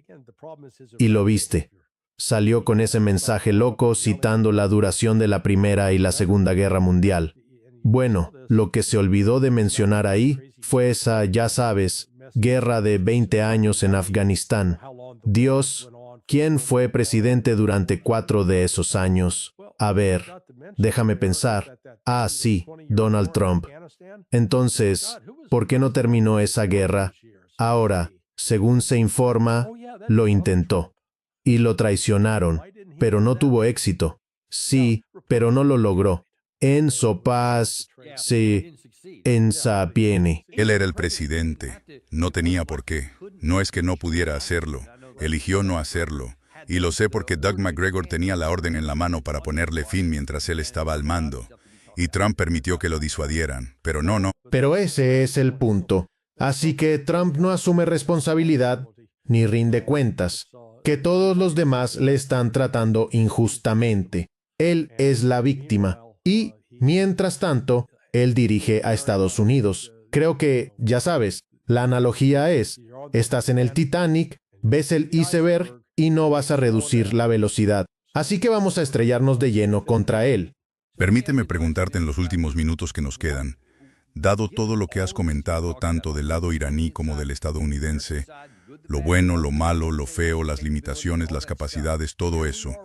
Y lo viste. Salió con ese mensaje loco citando la duración de la Primera y la Segunda Guerra Mundial. Bueno, lo que se olvidó de mencionar ahí fue esa, ya sabes, guerra de 20 años en Afganistán. Dios, ¿quién fue presidente durante 4 de esos años? A ver, déjame pensar. Ah, sí, Donald Trump. Entonces, ¿por qué no terminó esa guerra? Ahora, según se informa, lo intentó. Y lo traicionaron, pero no tuvo éxito. Sí, pero no lo logró. En sopas, sí, en sapieni. Él era el presidente. No tenía por qué. No es que no pudiera hacerlo. Eligió no hacerlo. Y lo sé porque Doug McGregor tenía la orden en la mano para ponerle fin mientras él estaba al mando. Y Trump permitió que lo disuadieran. Pero no. Pero ese es el punto. Así que Trump no asume responsabilidad ni rinde cuentas. Que todos los demás le están tratando injustamente. Él es la víctima. Y, mientras tanto, él dirige a Estados Unidos. Creo que, ya sabes, la analogía es, estás en el Titanic, ves el iceberg y no vas a reducir la velocidad. Así que vamos a estrellarnos de lleno contra él. Permíteme preguntarte en los últimos minutos que nos quedan. Dado todo lo que has comentado, tanto del lado iraní como del estadounidense, lo bueno, lo malo, lo feo, las limitaciones, las capacidades, todo eso,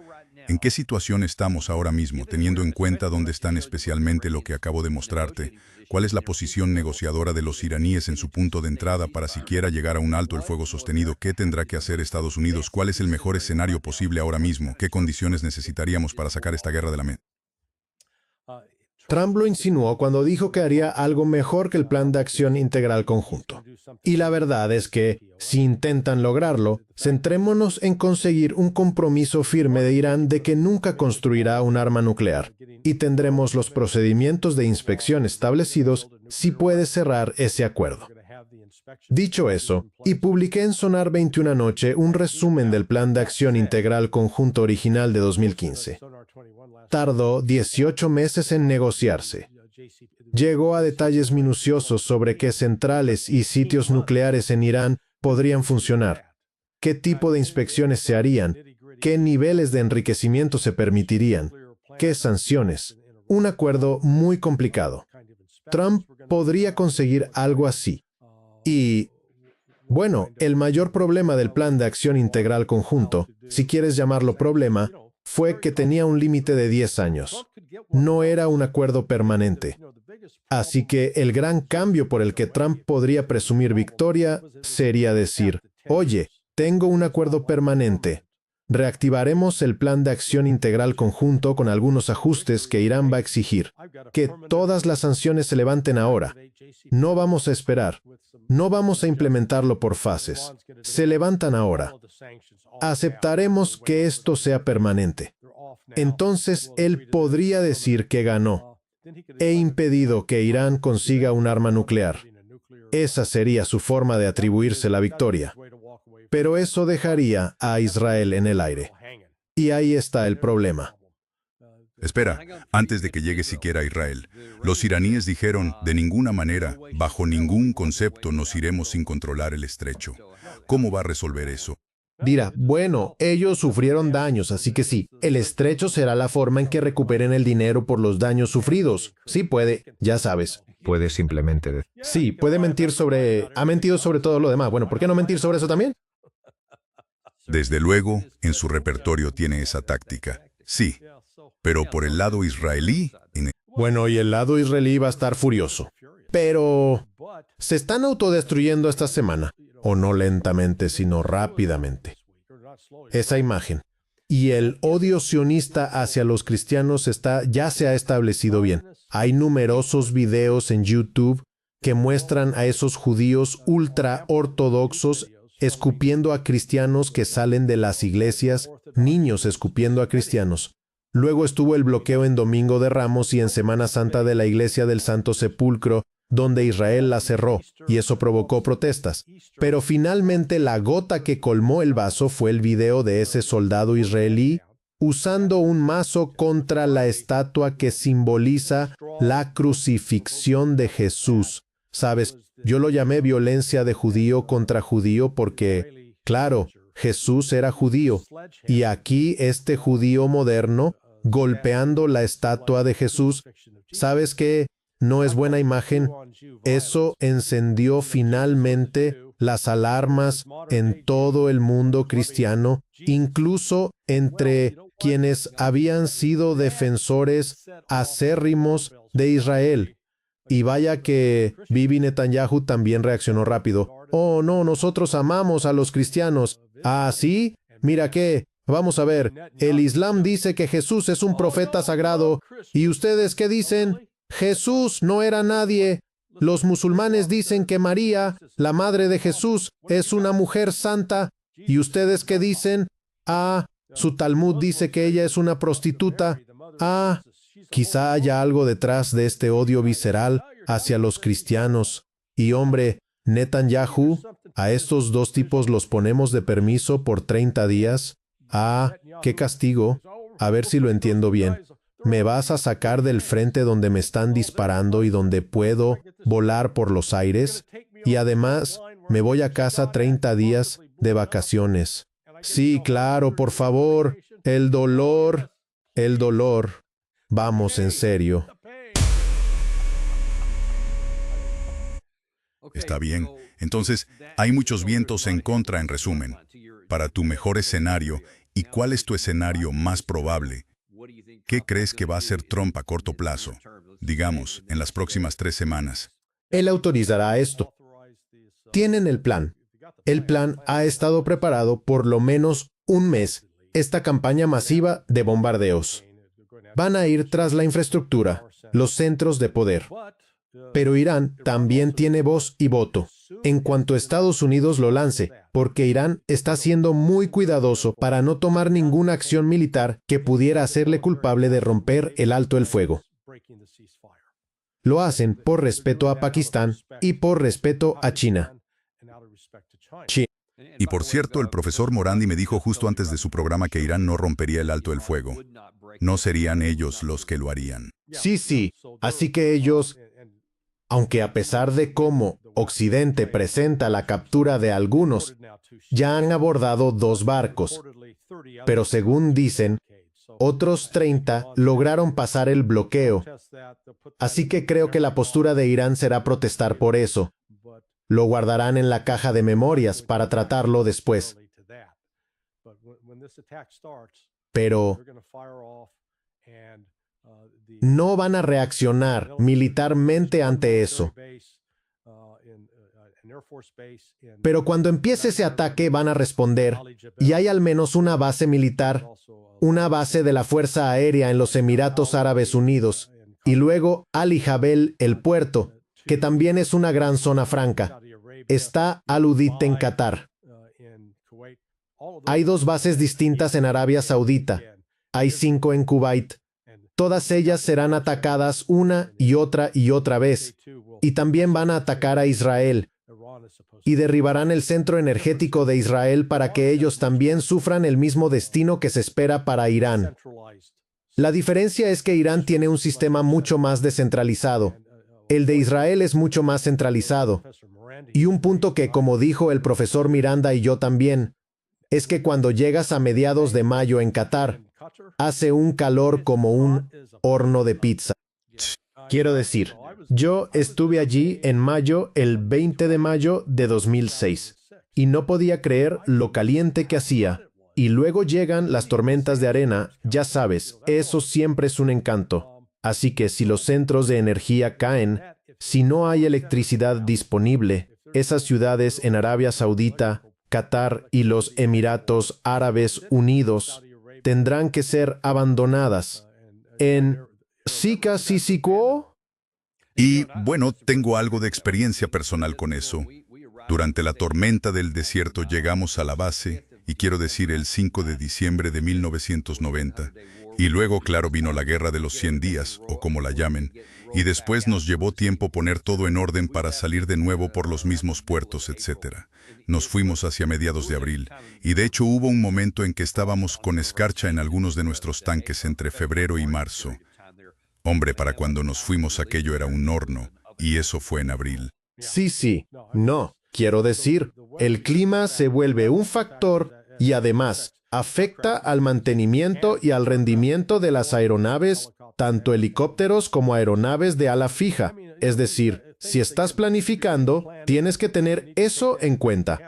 ¿en qué situación estamos ahora mismo, teniendo en cuenta dónde están especialmente lo que acabo de mostrarte? ¿Cuál es la posición negociadora de los iraníes en su punto de entrada para siquiera llegar a un alto el fuego sostenido? ¿Qué tendrá que hacer Estados Unidos? ¿Cuál es el mejor escenario posible ahora mismo? ¿Qué condiciones necesitaríamos para sacar esta guerra de la mente? Trump lo insinuó cuando dijo que haría algo mejor que el Plan de Acción Integral Conjunto. Y la verdad es que, si intentan lograrlo, centrémonos en conseguir un compromiso firme de Irán de que nunca construirá un arma nuclear. Y tendremos los procedimientos de inspección establecidos si puede cerrar ese acuerdo. Dicho eso, y publiqué en Sonar 21 anoche un resumen del Plan de Acción Integral Conjunto original de 2015. Tardó 18 meses en negociarse. Llegó a detalles minuciosos sobre qué centrales y sitios nucleares en Irán podrían funcionar, qué tipo de inspecciones se harían, qué niveles de enriquecimiento se permitirían, qué sanciones. Un acuerdo muy complicado. Trump podría conseguir algo así. Y, bueno, el mayor problema del Plan de Acción Integral Conjunto, si quieres llamarlo problema, fue que tenía un límite de 10 años. No era un acuerdo permanente. Así que el gran cambio por el que Trump podría presumir victoria sería decir, oye, tengo un acuerdo permanente. Reactivaremos el Plan de Acción Integral Conjunto con algunos ajustes que Irán va a exigir. Que todas las sanciones se levanten ahora. No vamos a esperar. No vamos a implementarlo por fases. Se levantan ahora. Aceptaremos que esto sea permanente. Entonces él podría decir que ganó. He impedido que Irán consiga un arma nuclear. Esa sería su forma de atribuirse la victoria. Pero eso dejaría a Israel en el aire. Y ahí está el problema. Espera, antes de que llegue siquiera a Israel, los iraníes dijeron, de ninguna manera, bajo ningún concepto nos iremos sin controlar el estrecho. ¿Cómo va a resolver eso? Dirá, bueno, ellos sufrieron daños, así que sí, el estrecho será la forma en que recuperen el dinero por los daños sufridos. Sí puede, ya sabes. Puede simplemente decir. Sí, puede mentir sobre... Ha mentido sobre todo lo demás. Bueno, ¿por qué no mentir sobre eso también? Desde luego, en su repertorio tiene esa táctica. Sí, pero por el lado israelí, Bueno, y el lado israelí va a estar furioso. Pero se están autodestruyendo esta semana. O no lentamente, sino rápidamente. Esa imagen. Y el odio sionista hacia los cristianos ya se ha establecido bien. Hay numerosos videos en YouTube que muestran a esos judíos ultra ortodoxos escupiendo a cristianos que salen de las iglesias, niños escupiendo a cristianos. Luego estuvo el bloqueo en Domingo de Ramos y en Semana Santa de la Iglesia del Santo Sepulcro, donde Israel la cerró, y eso provocó protestas. Pero finalmente la gota que colmó el vaso fue el video de ese soldado israelí usando un mazo contra la estatua que simboliza la crucifixión de Jesús. ¿Sabes? Yo lo llamé violencia de judío contra judío porque, claro, Jesús era judío, y aquí este judío moderno golpeando la estatua de Jesús. ¿Sabes qué? No es buena imagen. Eso encendió finalmente las alarmas en todo el mundo cristiano, incluso entre quienes habían sido defensores acérrimos de Israel. Y vaya que Bibi Netanyahu también reaccionó rápido. Oh, no, nosotros amamos a los cristianos. ¿Ah, sí? Mira qué. Vamos a ver. El Islam dice que Jesús es un profeta sagrado. ¿Y ustedes qué dicen? Jesús no era nadie. Los musulmanes dicen que María, la madre de Jesús, es una mujer santa. ¿Y ustedes qué dicen? Ah, su Talmud dice que ella es una prostituta. Ah, quizá haya algo detrás de este odio visceral hacia los cristianos. Y hombre, Netanyahu, a estos dos tipos los ponemos de permiso por 30 días. Ah, qué castigo. A ver si lo entiendo bien. Me vas a sacar del frente donde me están disparando y donde puedo volar por los aires. Y además, me voy a casa 30 días de vacaciones. Sí, claro, por favor. El dolor. Vamos, en serio. está bien. Entonces, hay muchos vientos en contra, en resumen. Para tu mejor escenario, ¿y cuál es tu escenario más probable? ¿Qué crees que va a hacer Trump a corto plazo? Digamos, en las próximas 3 semanas. Él autorizará esto. Tienen el plan. El plan ha estado preparado por lo menos un mes. Esta campaña masiva de bombardeos. Van a ir tras la infraestructura, los centros de poder. Pero Irán también tiene voz y voto en cuanto Estados Unidos lo lance, porque Irán está siendo muy cuidadoso para no tomar ninguna acción militar que pudiera hacerle culpable de romper el alto el fuego. Lo hacen por respeto a Pakistán y por respeto a China. Y por cierto, el profesor Morandi me dijo justo antes de su programa que Irán no rompería el alto el fuego. No serían ellos los que lo harían. Sí. Así que ellos, aunque a pesar de cómo Occidente presenta la captura de algunos, ya han abordado 2 barcos. Pero según dicen, otros 30 lograron pasar el bloqueo. Así que creo que la postura de Irán será protestar por eso. Lo guardarán en la caja de memorias para tratarlo después. Pero no van a reaccionar militarmente ante eso. Pero cuando empiece ese ataque van a responder, y hay al menos una base militar, una base de la Fuerza Aérea en los Emiratos Árabes Unidos, y luego Ali Jabel, el puerto, que también es una gran zona franca. Está Al Udeid en Qatar. Hay 2 bases distintas en Arabia Saudita. Hay 5 en Kuwait. Todas ellas serán atacadas una y otra vez. Y también van a atacar a Israel. Y derribarán el centro energético de Israel para que ellos también sufran el mismo destino que se espera para Irán. La diferencia es que Irán tiene un sistema mucho más descentralizado. El de Israel es mucho más centralizado. Y un punto que, como dijo el profesor Miranda y yo también, es que cuando llegas a mediados de mayo en Qatar, hace un calor como un horno de pizza. Quiero decir, yo estuve allí en mayo, el 20 de mayo de 2006. y no podía creer lo caliente que hacía. Y luego llegan las tormentas de arena, ya sabes, eso siempre es un encanto. Así que si los centros de energía caen, si no hay electricidad disponible, esas ciudades en Arabia Saudita, Qatar y los Emiratos Árabes Unidos tendrán que ser abandonadas. En Sika Sisikuo. Y bueno, tengo algo de experiencia personal con eso. Durante la tormenta del desierto llegamos a la base, y quiero decir el 5 de diciembre de 1990. Y luego, claro, vino la guerra de los 100 días, o como la llamen, y después nos llevó tiempo poner todo en orden para salir de nuevo por los mismos puertos, etc. Nos fuimos hacia mediados de abril, y de hecho hubo un momento en que estábamos con escarcha en algunos de nuestros tanques entre febrero y marzo. Hombre, para cuando nos fuimos aquello era un horno, y eso fue en abril. Sí. No, quiero decir, el clima se vuelve un factor y además afecta al mantenimiento y al rendimiento de las aeronaves, tanto helicópteros como aeronaves de ala fija. Es decir, si estás planificando, tienes que tener eso en cuenta.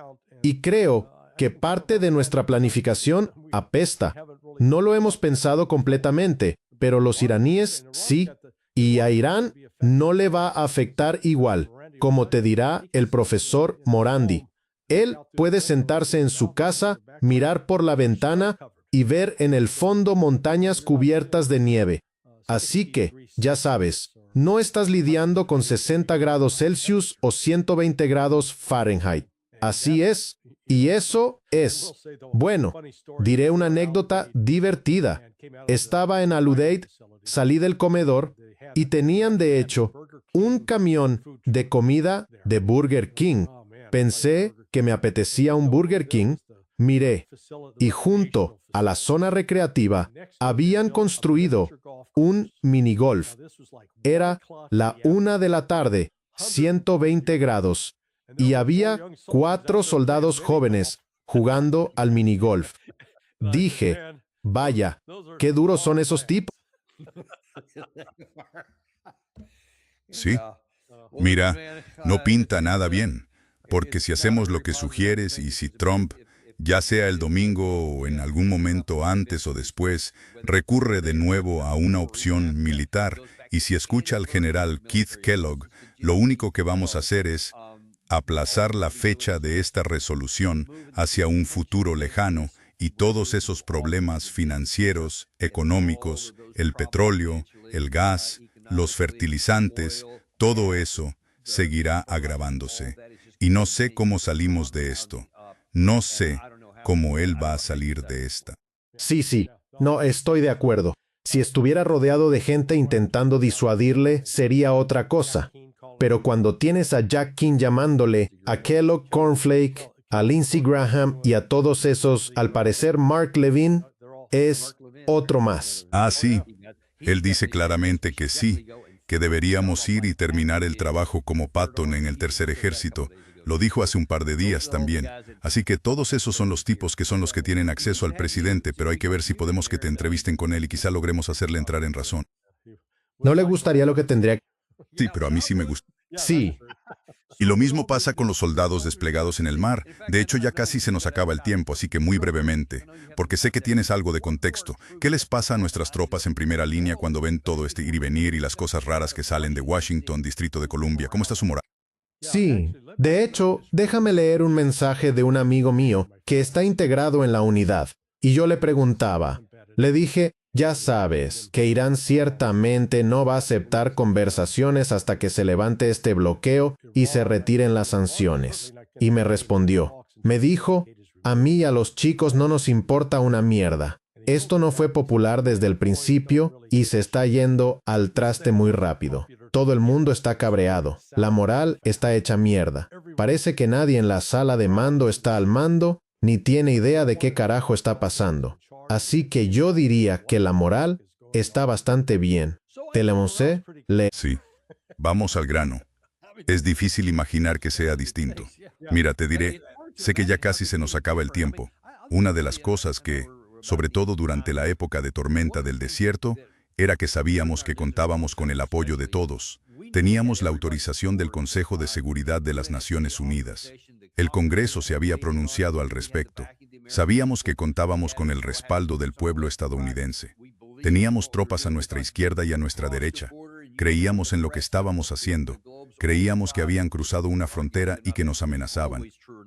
Y creo que parte de nuestra planificación apesta. No lo hemos pensado completamente, pero los iraníes sí, y a Irán no le va a afectar igual, como te dirá el profesor Morandi. Él puede sentarse en su casa, mirar por la ventana y ver en el fondo montañas cubiertas de nieve. Así que, ya sabes, no estás lidiando con 60 grados Celsius o 120 grados Fahrenheit. Así es, y eso es. Bueno, diré una anécdota divertida. Estaba en Al-Udeid, salí del comedor y tenían de hecho un camión de comida de Burger King. Pensé que me apetecía un Burger King, miré, y junto a la zona recreativa habían construido un minigolf. Era la 1 de la tarde, 120 grados, y había 4 soldados jóvenes jugando al minigolf. Dije, vaya, qué duros son esos tipos. Sí. Mira, no pinta nada bien, porque si hacemos lo que sugieres y si Trump, ya sea el domingo o en algún momento antes o después, recurre de nuevo a una opción militar, y si escucha al general Keith Kellogg, lo único que vamos a hacer es aplazar la fecha de esta resolución hacia un futuro lejano, y todos esos problemas financieros, económicos, el petróleo, el gas, los fertilizantes, todo eso seguirá agravándose. Y no sé cómo salimos de esto. No sé cómo él va a salir de esta. Sí, no estoy de acuerdo. Si estuviera rodeado de gente intentando disuadirle, sería otra cosa. Pero cuando tienes a Jack King llamándole, a Kellogg Cornflake, a Lindsey Graham y a todos esos, al parecer Mark Levin, es otro más. Ah, sí. Él dice claramente que sí, que deberíamos ir y terminar el trabajo como Patton en el Tercer Ejército. Lo dijo hace un par de días también. Así que todos esos son los tipos que son los que tienen acceso al presidente, pero hay que ver si podemos que te entrevisten con él y quizá logremos hacerle entrar en razón. ¿No le gustaría lo que tendría? Sí, pero a mí sí me gusta. Sí. Y lo mismo pasa con los soldados desplegados en el mar. De hecho, ya casi se nos acaba el tiempo, así que muy brevemente, porque sé que tienes algo de contexto. ¿Qué les pasa a nuestras tropas en primera línea cuando ven todo este ir y venir y las cosas raras que salen de Washington, Distrito de Columbia? ¿Cómo está su moral? Sí. De hecho, déjame leer un mensaje de un amigo mío que está integrado en la unidad. Y yo le preguntaba, le dije, ya sabes que Irán ciertamente no va a aceptar conversaciones hasta que se levante este bloqueo y se retiren las sanciones. Y me respondió, me dijo, a mí y a los chicos no nos importa una mierda. Esto no fue popular desde el principio y se está yendo al traste muy rápido. Todo el mundo está cabreado. La moral está hecha mierda. Parece que nadie en la sala de mando está al mando ni tiene idea de qué carajo está pasando. Así que yo diría que la moral está bastante bien. Telemosé, Sí. Vamos al grano. Es difícil imaginar que sea distinto. Mira, te diré, sé que ya casi se nos acaba el tiempo. Una de las cosas que, sobre todo durante la época de tormenta del desierto, era que sabíamos que contábamos con el apoyo de todos. Teníamos la autorización del Consejo de Seguridad de las Naciones Unidas. El Congreso se había pronunciado al respecto. Sabíamos que contábamos con el respaldo del pueblo estadounidense. Teníamos tropas a nuestra izquierda y a nuestra derecha. Creíamos en lo que estábamos haciendo. Creíamos que habían cruzado una frontera y que nos amenazaban.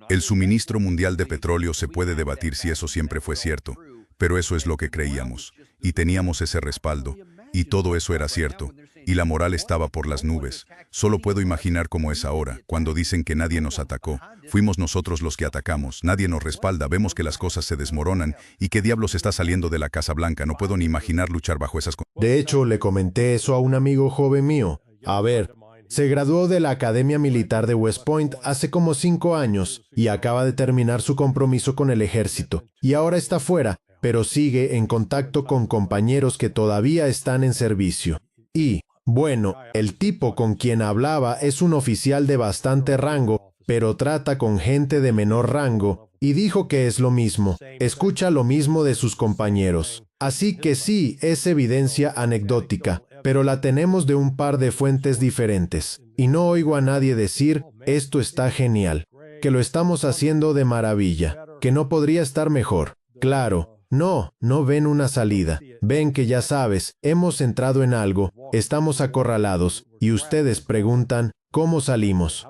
El suministro mundial de petróleo se puede debatir si eso siempre fue cierto, pero eso es lo que creíamos. Y teníamos ese respaldo. Y todo eso era cierto. Y la moral estaba por las nubes. Solo puedo imaginar cómo es ahora, cuando dicen que nadie nos atacó. Fuimos nosotros los que atacamos. Nadie nos respalda. Vemos que las cosas se desmoronan. ¿Y qué diablos está saliendo de la Casa Blanca? No puedo ni imaginar luchar bajo esas condiciones. De hecho, le comenté eso a un amigo joven mío. A ver, se graduó de la Academia Militar de West Point hace como 5 años y acaba de terminar su compromiso con el ejército. Y ahora está fuera, pero sigue en contacto con compañeros que todavía están en servicio. Y, bueno, el tipo con quien hablaba es un oficial de bastante rango, pero trata con gente de menor rango, y dijo que es lo mismo, escucha lo mismo de sus compañeros. Así que sí, es evidencia anecdótica, pero la tenemos de un par de fuentes diferentes. Y no oigo a nadie decir, esto está genial, que lo estamos haciendo de maravilla, que no podría estar mejor. Claro. No ven una salida. Ven que ya sabes, hemos entrado en algo, estamos acorralados, y ustedes preguntan, ¿cómo salimos?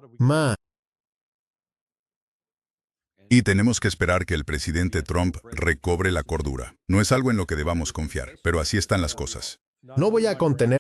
Y tenemos que esperar que el presidente Trump recobre la cordura. No es algo en lo que debamos confiar, pero así están las cosas. No voy a contener